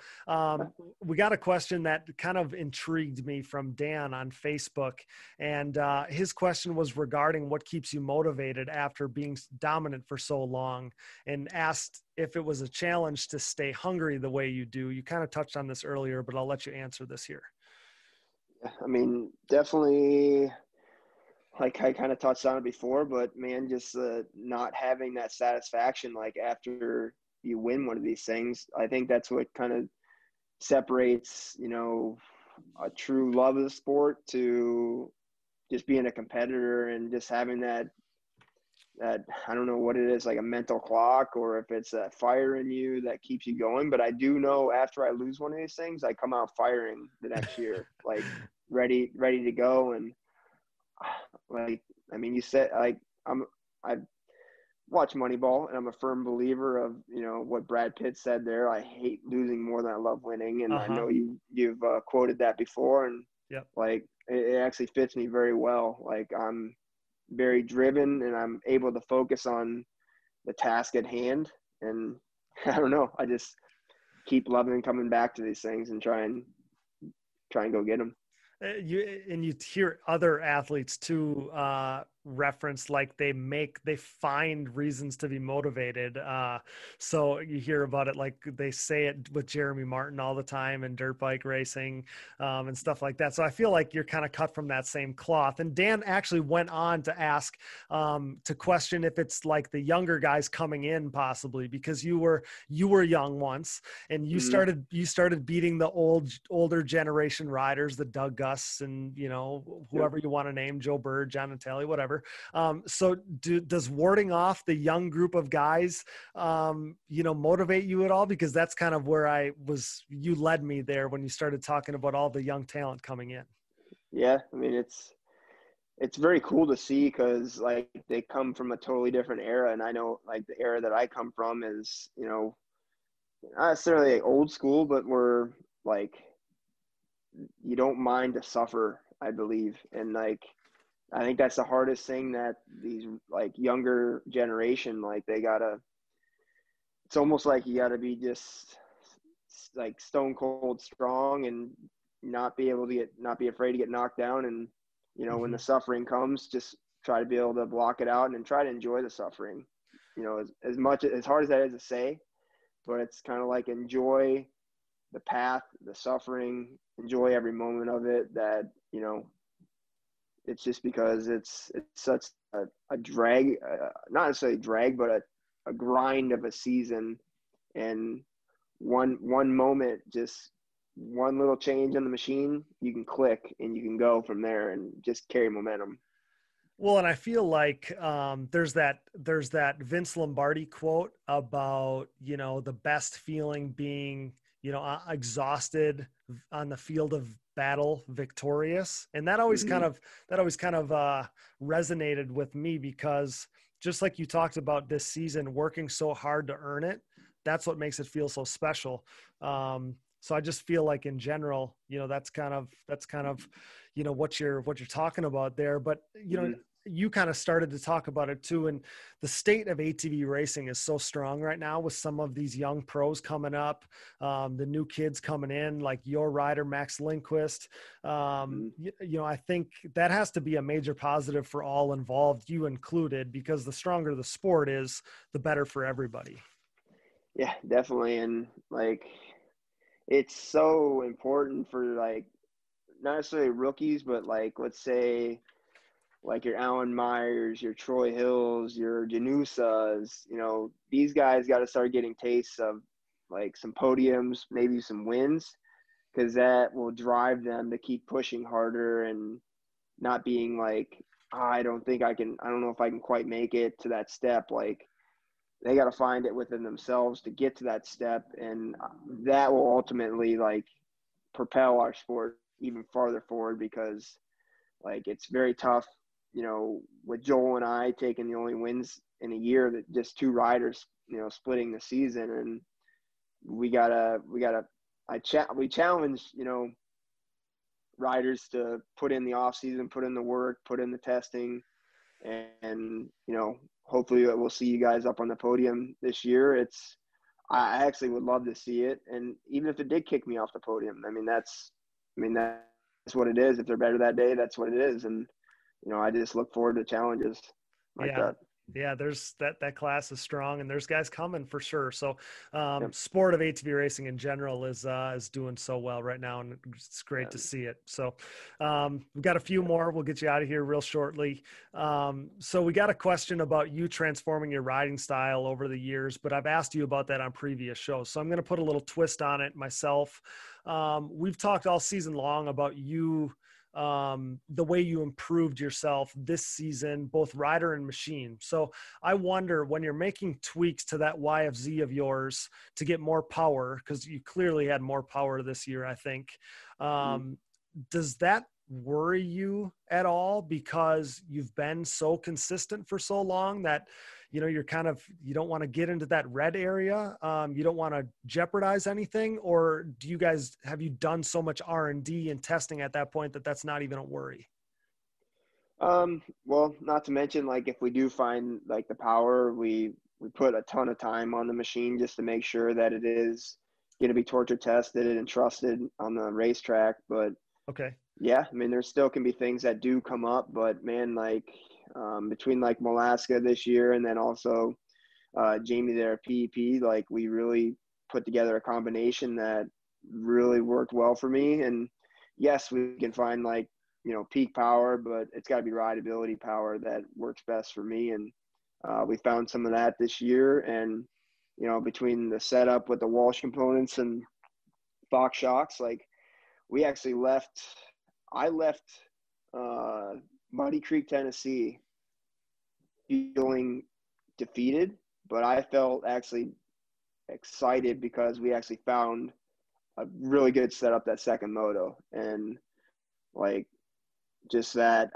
we got a question that kind of intrigued me from Dan on Facebook. And his question was regarding what keeps you motivated after being dominant for so long, and asked if it was a challenge to stay hungry the way you do. You kind of touched on this earlier, but I'll let you answer this here. I mean, definitely, like I kind of touched on it before, but man, just not having that satisfaction, like after you win one of these things, I think that's what kind of separates, a true love of the sport to just being a competitor and just having that I don't know what it is, like a mental clock, or if it's a fire in you that keeps you going. But I do know after I lose one of these things, I come out firing the next year, like ready to go. And like, I mean, you said, like, I watch Moneyball, and I'm a firm believer of, what Brad Pitt said there. I hate losing more than I love winning. And I know you've quoted that before, and like, it actually fits me very well. Like, I'm very driven, and I'm able to focus on the task at hand. And I don't know, I just keep loving coming back to these things and try and go get them. You hear other athletes too reference, like they find reasons to be motivated. So you hear about it, like they say it with Jeremy Martin all the time in dirt bike racing and stuff like that. So I feel like you're kind of cut from that same cloth. And Dan actually went on to ask, to question if it's like the younger guys coming in possibly, because you were young once, and you started beating the older generation riders, the Doug Gus and, whoever you want to name, Joe Bird, John Natali, whatever. So does warding off the young group of guys, motivate you at all? Because that's kind of where you led me there when you started talking about all the young talent coming in. Yeah. I mean, it's very cool to see, because like they come from a totally different era. And I know, like, the era that I come from is, not necessarily old school, but we're like you don't mind to suffer, I believe. And like, I think that's the hardest thing that these like younger generation, like it's almost like you gotta be just like stone cold strong and not be afraid to get knocked down. And, you know, when the suffering comes, just try to be able to block it out and then try to enjoy the suffering, you know, as hard as that is to say, but it's kind of like enjoy the path, the suffering, enjoy every moment of it. That, you know, it's just because it's such a drag, not necessarily drag, but a grind of a season. And one moment, just one little change on the machine, you can click and you can go from there and just carry momentum. Well, and I feel like there's that Vince Lombardi quote about, you know, the best feeling being, you know, exhausted on the field of battle, victorious. And that always kind of resonated with me, because just like you talked about this season, working so hard to earn it, that's what makes it feel so special. So I just feel like in general, you know, that's kind of, you know, what you're talking about there. But, you know, you kind of started to talk about it too. And the state of ATV racing is so strong right now with some of these young pros coming up, the new kids coming in, like your rider, Max Lindquist. You know, I think that has to be a major positive for all involved, you included, because the stronger the sport is, the better for everybody. Yeah, definitely. And like, it's so important for like, not necessarily rookies, but like, let's say like your Alan Myers, your Troy Hills, your Janusas, you know, these guys got to start getting tastes of like some podiums, maybe some wins, because that will drive them to keep pushing harder and not being like, oh, I don't know if I can quite make it to that step. Like, they got to find it within themselves to get to that step. And that will ultimately like propel our sport even farther forward, because like, it's very tough, you know, with Joel and I taking the only wins in a year, that just two riders, you know, splitting the season. And we challenge, you know, riders to put in the off season, put in the work, put in the testing, and you know, hopefully we'll see you guys up on the podium this year. I actually would love to see it. And even if it did kick me off the podium, that's what it is. If they're better that day, that's what it is. And, you know, I just look forward to challenges like that. Yeah, there's that class is strong, and there's guys coming for sure. So sport of ATV racing in general is doing so well right now, and it's great to see it. So we've got a few more. We'll get you out of here real shortly. So we got a question about you transforming your riding style over the years, but I've asked you about that on previous shows. So I'm going to put a little twist on it myself. We've talked all season long about you, the way you improved yourself this season, both rider and machine. So I wonder, when you're making tweaks to that YFZ of yours to get more power, because you clearly had more power this year, I think, does that worry you at all, because you've been so consistent for so long that, you know, you don't want to get into that red area? You don't want to jeopardize anything? Or have you done so much R&D and testing at that point that that's not even a worry? Well, not to mention, like, if we do find like the power, we put a ton of time on the machine just to make sure that it is going to be torture tested and trusted on the racetrack. But okay. Yeah, I mean, there still can be things that do come up, but man, like, between like Molaska this year and then also Jamie there at PEP, like, we really put together a combination that really worked well for me. And yes, we can find like, you know, peak power, but it's got to be rideability power that works best for me. And we found some of that this year. And, you know, between the setup with the Walsh components and Fox shocks, like, I left Muddy Creek, Tennessee feeling defeated, but I felt actually excited because we actually found a really good setup that second moto. And like, just that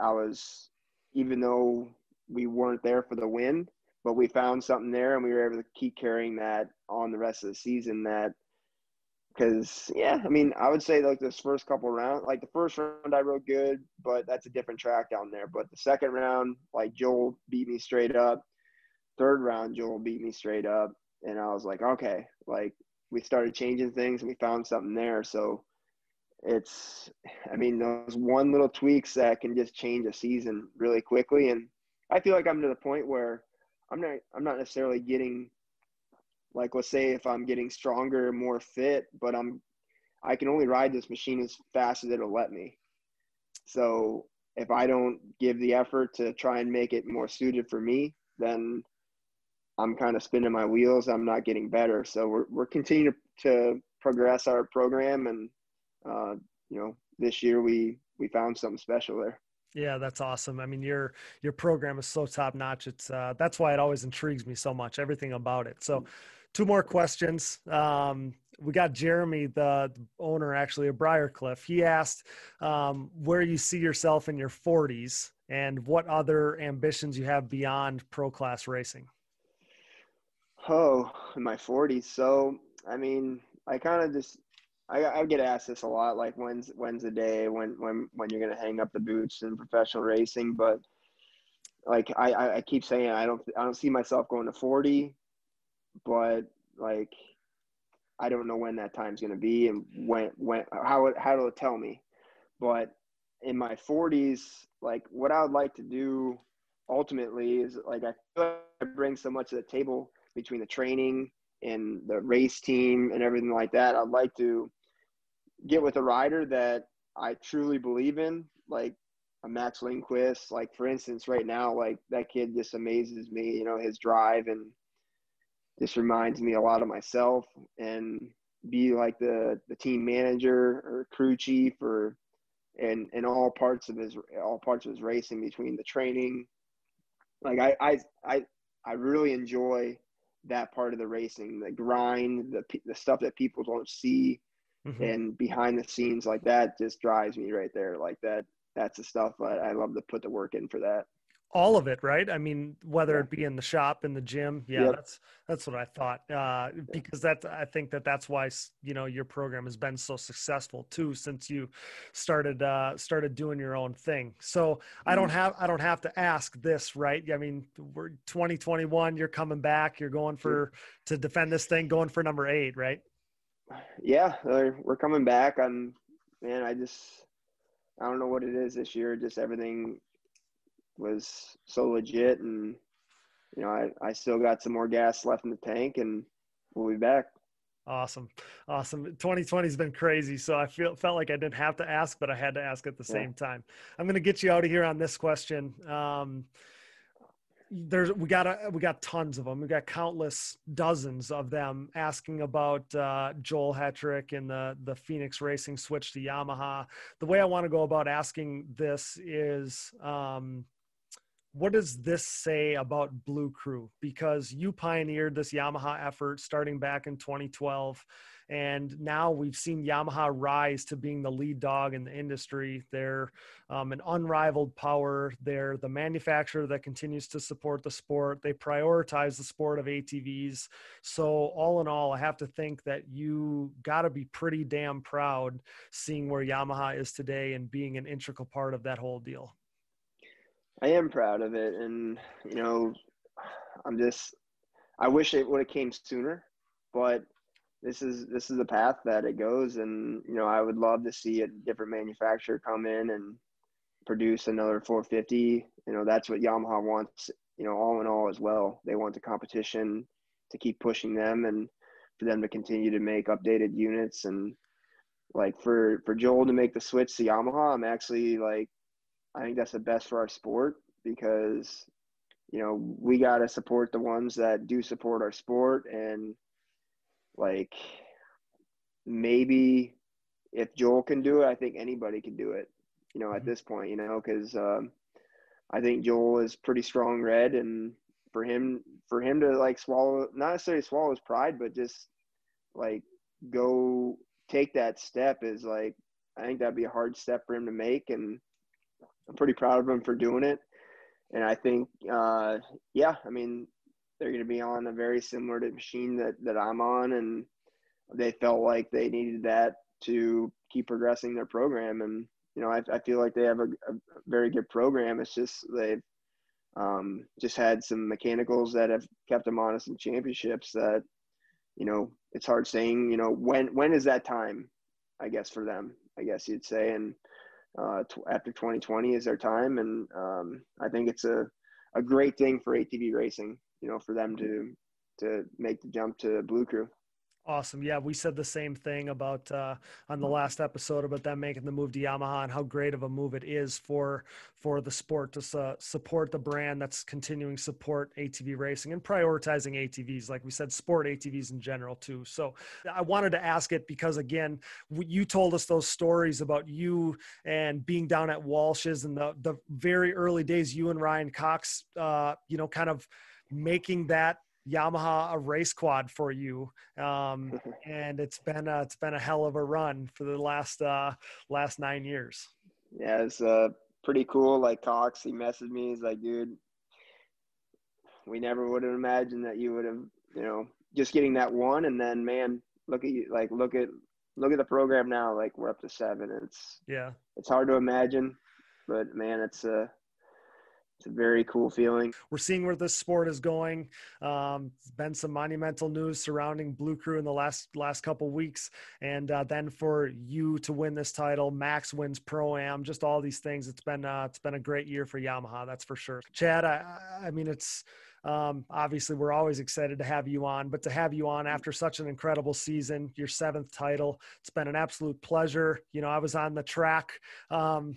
even though we weren't there for the win, but we found something there and we were able to keep carrying that on the rest of the season, that Cause yeah, I mean, I would say like this first couple rounds, like the first round I rode good, but that's a different track down there. But the second round, like Joel beat me straight up. Third round, Joel beat me straight up. And I was like, okay, like we started changing things and we found something there. So it's, I mean, those one little tweaks that can just change a season really quickly. And I feel like I'm to the point where I'm not necessarily getting, like, let's say if I'm getting stronger, more fit, but I can only ride this machine as fast as it'll let me. So if I don't give the effort to try and make it more suited for me, then I'm kind of spinning my wheels. I'm not getting better. So we're continuing to progress our program. And, this year we found something special there. Yeah, that's awesome. I mean, your program is so top notch. It's that's why it always intrigues me so much, everything about it. So 2 more questions. We got Jeremy, the owner actually of Briarcliff. He asked where you see yourself in your 40s and what other ambitions you have beyond pro class racing. Oh, in my 40s. So, I mean, I kind of just, I get asked this a lot, like when's the day when you're going to hang up the boots in professional racing. But like, I keep saying, I don't see myself going to 40, but like, I don't know when that time's going to be and how it'll tell me. But in my 40s, like what I would like to do ultimately is like, I feel like I bring so much to the table between the training and the race team and everything like that. I'd like to get with a rider that I truly believe in, like a Max Lindquist. Like, for instance, right now, like that kid just amazes me, his drive, and just reminds me a lot of myself, and be like the team manager or crew chief or and all parts of his racing, between the training. Like I really enjoy that part of the racing, the grind, the stuff that people don't see. Mm-hmm. And behind the scenes, like that just drives me right there. Like that's the stuff I love to put the work in for that. All of it, right? I mean, whether it be in the shop, in the gym. Yeah, Yep. that's what I thought. Because I think that's why, your program has been so successful too, since you started doing your own thing. So I don't have to ask this, right? I mean, we're 2021, you're coming back, you're going to defend this thing, going for number 8, right? Yeah, we're coming back. I don't know what it is this year. Just everything was so legit, and I still got some more gas left in the tank, and we'll be back. Awesome. 2020 has been crazy, so I felt like I didn't have to ask, but I had to ask at the same time. I'm going to get you out of here on this question. We got tons of them. We got countless dozens of them asking about Joel Hetrick and the Phoenix Racing switch to Yamaha. The way I want to go about asking this is, what does this say about Blue Crew? Because you pioneered this Yamaha effort starting back in 2012. And now we've seen Yamaha rise to being the lead dog in the industry. They're an unrivaled power. They're the manufacturer that continues to support the sport. They prioritize the sport of ATVs. So all in all, I have to think that you got to be pretty damn proud seeing where Yamaha is today and being an integral part of that whole deal. I am proud of it. And, I wish it would have came sooner, but this is the path that it goes. And, I would love to see a different manufacturer come in and produce another 450. That's what Yamaha wants, all in all as well. They want the competition to keep pushing them and for them to continue to make updated units. And like for Joel to make the switch to Yamaha, I'm actually like, I think that's the best for our sport, because, we got to support the ones that do support our sport. And like, maybe if Joel can do it, I think anybody can do it, at this point, because I think Joel is pretty strong red, and for him to like not necessarily swallow his pride, but just like go take that step is like, I think that'd be a hard step for him to make. And I'm pretty proud of him for doing it. And I think, I mean, they're going to be on a very similar machine that I'm on. And they felt like they needed that to keep progressing their program. And, you know, I feel like they have a very good program. It's just they've just had some mechanicals that have kept them honest in championships that, you know, it's hard saying, you know, when is that time, I guess, for them, I guess you'd say. And after 2020 is their time. And I think it's a great thing for ATV racing, you know, for them to make the jump to Blue Crew. Awesome. Yeah, we said the same thing about on the last episode about them making the move to Yamaha and how great of a move it is for the sport to support the brand that's continuing to support ATV racing and prioritizing ATVs, like we said, sport ATVs in general too. So I wanted to ask it because, again, you told us those stories about you and being down at Walsh's and the very early days, you and Ryan Cox, you know, kind of making that Yamaha a race quad for you, and it's been a hell of a run for the last 9 years. Yeah, it's pretty cool. Like Cox, he messaged me. He's like, dude, we never would have imagined that you would have, you know, just getting that one, and then, man, look at you. Like, look at the program now. Like, we're up to 7. It's hard to imagine, but man, it's a very cool feeling. We're seeing where this sport is going. It's been some monumental news surrounding Blue Crew in the last couple weeks. And then for you to win this title, Max wins Pro-Am, just all these things. It's been a great year for Yamaha. That's for sure. Chad, I mean, it's, obviously we're always excited to have you on, but to have you on after such an incredible season, your 7th title, it's been an absolute pleasure. You know, I was on the track, not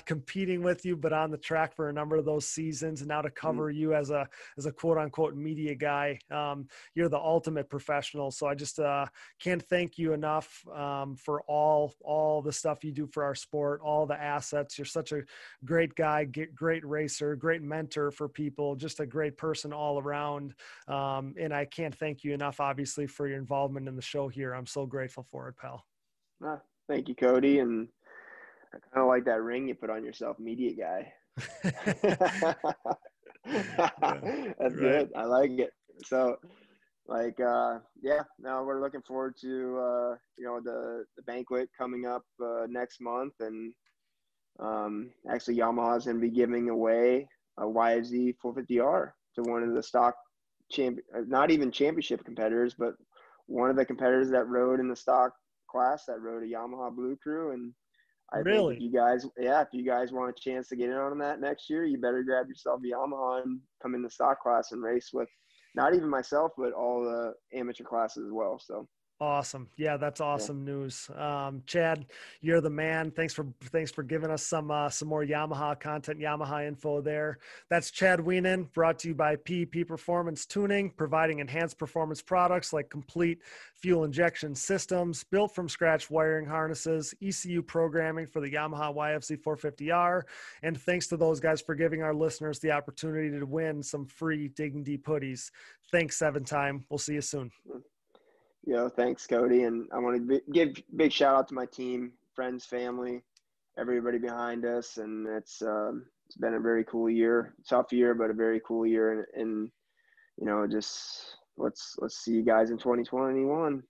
competing with you, but on the track for a number of those seasons. And now to cover you as a quote unquote media guy, you're the ultimate professional. So I just can't thank you enough for all the stuff you do for our sport, all the assets. You're such a great guy, great racer, great mentor for people, just a great person all around. And I can't thank you enough, obviously, for your involvement in the show here. I'm so grateful for it, pal. Thank you, Cody. And I kind of like that ring you put on yourself, media guy. That's good. I like it. So, like, now we're looking forward to, the banquet coming up next month. And actually, Yamaha is going to be giving away a YFZ 450R to one of the stock not even championship competitors, but one of the competitors that rode in the stock class that rode a Yamaha Blue Crew. And I think if you guys want a chance to get in on that next year, you better grab yourself a Yamaha and come in the stock class and race with not even myself, but all the amateur classes as well. So awesome. Yeah, that's awesome news. Chad, you're the man. Thanks for giving us some more Yamaha content, Yamaha info there. That's Chad Wienen, brought to you by PEP Performance Tuning, providing enhanced performance products like complete fuel injection systems, built from scratch wiring harnesses, ECU programming for the Yamaha YFZ 450R. And thanks to those guys for giving our listeners the opportunity to win some free Digging Deep hoodies. Thanks, 7-time. We'll see you soon. Thanks, Cody. And I want to give big shout out to my team, friends, family, everybody behind us. And it's been a very cool year, tough year, but a very cool year. And just let's see you guys in 2021.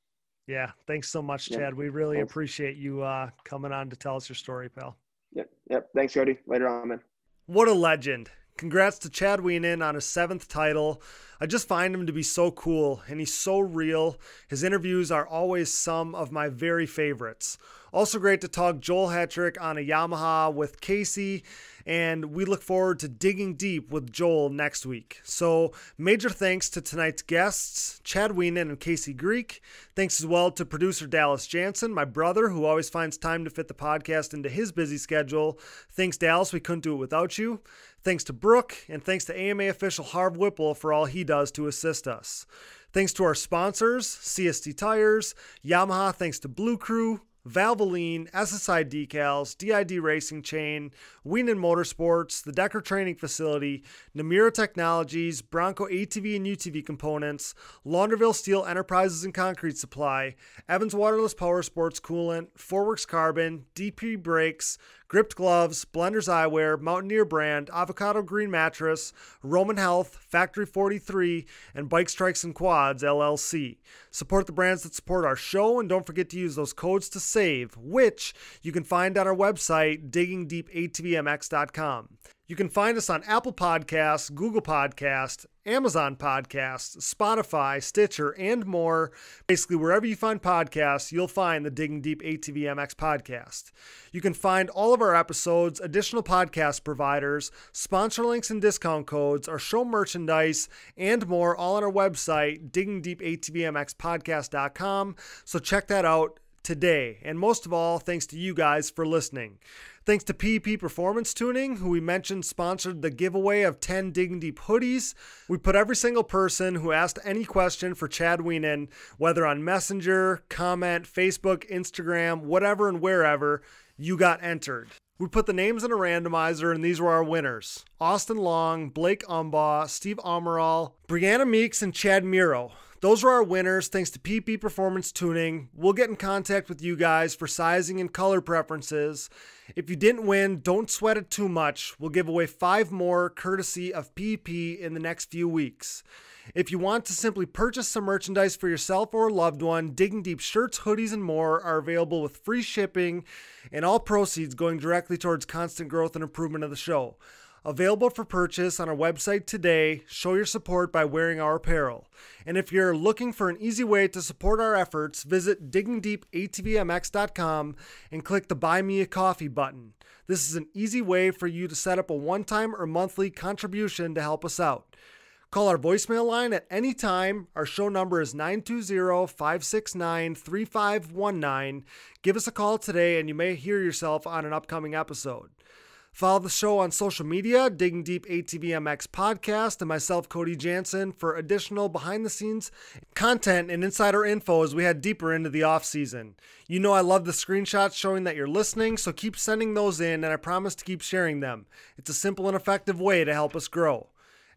Yeah. Thanks so much, Chad. We really appreciate you coming on to tell us your story, pal. Yep. Thanks, Cody. Later on, man. What a legend. Congrats to Chad Wienen on his 7th title. I just find him to be so cool, and he's so real. His interviews are always some of my very favorites. Also great to talk Joel Hetrick on a Yamaha with Casey, and we look forward to digging deep with Joel next week. So major thanks to tonight's guests, Chad Wienen and Casey Greek. Thanks as well to producer Dallas Jansen, my brother, who always finds time to fit the podcast into his busy schedule. Thanks, Dallas. We couldn't do it without you. Thanks to Brooke, and thanks to AMA official Harv Whipple for all he does to assist us. Thanks to our sponsors, CST Tires, Yamaha, thanks to Blue Crew, Valvoline, SSI Decals, DID Racing Chain, Wienen Motorsports, the Decker Training Facility, Namura Technologies, Bronco ATV and UTV Components, Launderville Steel Enterprises and Concrete Supply, Evans Waterless Power Sports Coolant, Forworks Carbon, DP Brakes, Gripped Gloves, Blenders Eyewear, Mountaineer Brand, Avocado Green Mattress, Roman Health, Factory 43, and Bike Strikes and Quads, LLC. Support the brands that support our show, and don't forget to use those codes to save, which you can find on our website, diggingdeepatvmx.com. You can find us on Apple Podcasts, Google Podcasts, Amazon Podcasts, Spotify, Stitcher, and more. Basically, wherever you find podcasts, you'll find the Digging Deep ATVMX podcast. You can find all of our episodes, additional podcast providers, sponsor links and discount codes, our show merchandise, and more all on our website, diggingdeepatvmxpodcast.com. So check that out today. And most of all, thanks to you guys for listening. Thanks to PEP Performance Tuning, who we mentioned sponsored the giveaway of 10 Digging Deep hoodies. We put every single person who asked any question for Chad Wienen, whether on Messenger, comment, Facebook, Instagram, whatever and wherever, you got entered. We put the names in a randomizer, and these were our winners. Austin Long, Blake Umbaugh, Steve Amaral, Brianna Meeks, and Chad Miro. Those were our winners, thanks to PP Performance Tuning. We'll get in contact with you guys for sizing and color preferences. If you didn't win, don't sweat it too much. We'll give away 5 more courtesy of PP in the next few weeks. If you want to simply purchase some merchandise for yourself or a loved one, Digging Deep shirts, hoodies, and more are available with free shipping, and all proceeds going directly towards constant growth and improvement of the show. Available for purchase on our website today. Show your support by wearing our apparel. And if you're looking for an easy way to support our efforts, visit diggingdeepatvmx.com and click the Buy Me a Coffee button. This is an easy way for you to set up a one-time or monthly contribution to help us out. Call our voicemail line at any time. Our show number is 920-569-3519. Give us a call today and you may hear yourself on an upcoming episode. Follow the show on social media, Digging Deep ATVMX Podcast, and myself, Cody Jansen, for additional behind-the-scenes content and insider info as we head deeper into the off-season. You know I love the screenshots showing that you're listening, so keep sending those in, and I promise to keep sharing them. It's a simple and effective way to help us grow.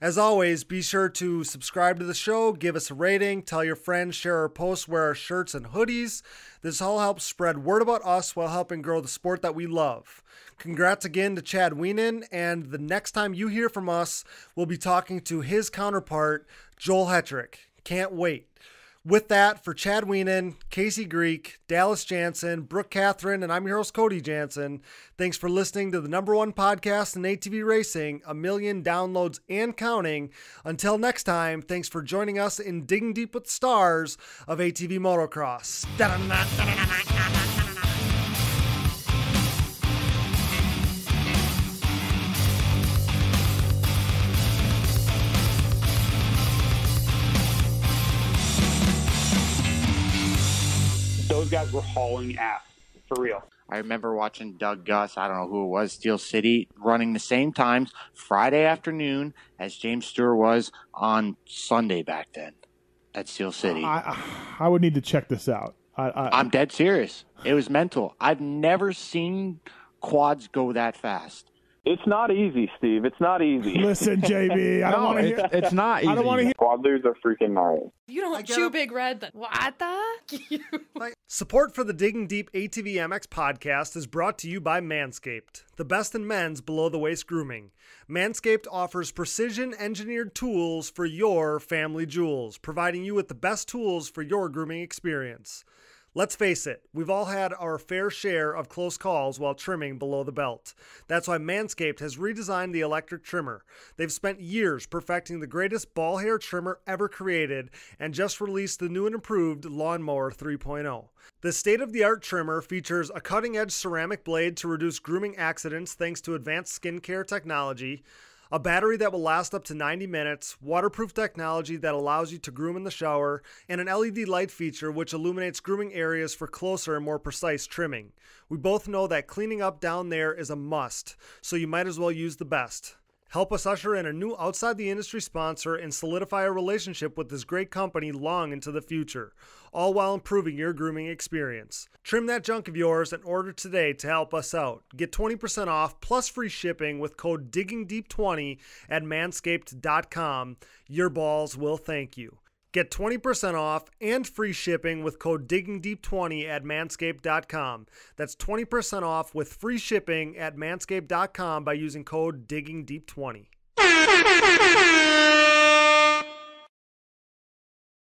As always, be sure to subscribe to the show, give us a rating, tell your friends, share our posts, wear our shirts and hoodies. This all helps spread word about us while helping grow the sport that we love. Congrats again to Chad Wienen, and the next time you hear from us, we'll be talking to his counterpart, Joel Hetrick. Can't wait. With that, for Chad Wienen, Casey Greek, Dallas Jansen, Brooke Catherine, and I'm your host, Cody Jansen. Thanks for listening to the #1 podcast in ATV racing, 1 million downloads and counting. Until next time, thanks for joining us in Digging Deep with the Stars of ATV Motocross. Those guys were hauling ass, for real. I remember watching Doug Gus, I don't know who it was, Steel City, running the same times Friday afternoon as James Stewart was on Sunday back then at Steel City. I would need to check this out. I'm dead serious. It was mental. I've never seen quads go that fast. It's not easy, Steve. It's not easy. Listen, JB, I don't want to hear. It's not easy. I don't want to hear. Quadlers are freaking gnarly. You don't chew Big Red. Then. What the? Support for the Digging Deep ATVMX podcast is brought to you by Manscaped, the best in men's below-the-waist grooming. Manscaped offers precision-engineered tools for your family jewels, providing you with the best tools for your grooming experience. Let's face it, we've all had our fair share of close calls while trimming below the belt. That's why Manscaped has redesigned the electric trimmer. They've spent years perfecting the greatest ball hair trimmer ever created and just released the new and improved Lawnmower 3.0. The state-of-the-art trimmer features a cutting-edge ceramic blade to reduce grooming accidents thanks to advanced skincare technology, a battery that will last up to 90 minutes, waterproof technology that allows you to groom in the shower, and an LED light feature which illuminates grooming areas for closer and more precise trimming. We both know that cleaning up down there is a must, so you might as well use the best. Help us usher in a new outside the industry sponsor and solidify a relationship with this great company long into the future, all while improving your grooming experience. Trim that junk of yours and order today to help us out. Get 20% off plus free shipping with code DIGGINGDEEP20 at manscaped.com. Your balls will thank you. Get 20% off and free shipping with code DIGGINGDEEP20 at manscaped.com. That's 20% off with free shipping at manscaped.com by using code DIGGINGDEEP20.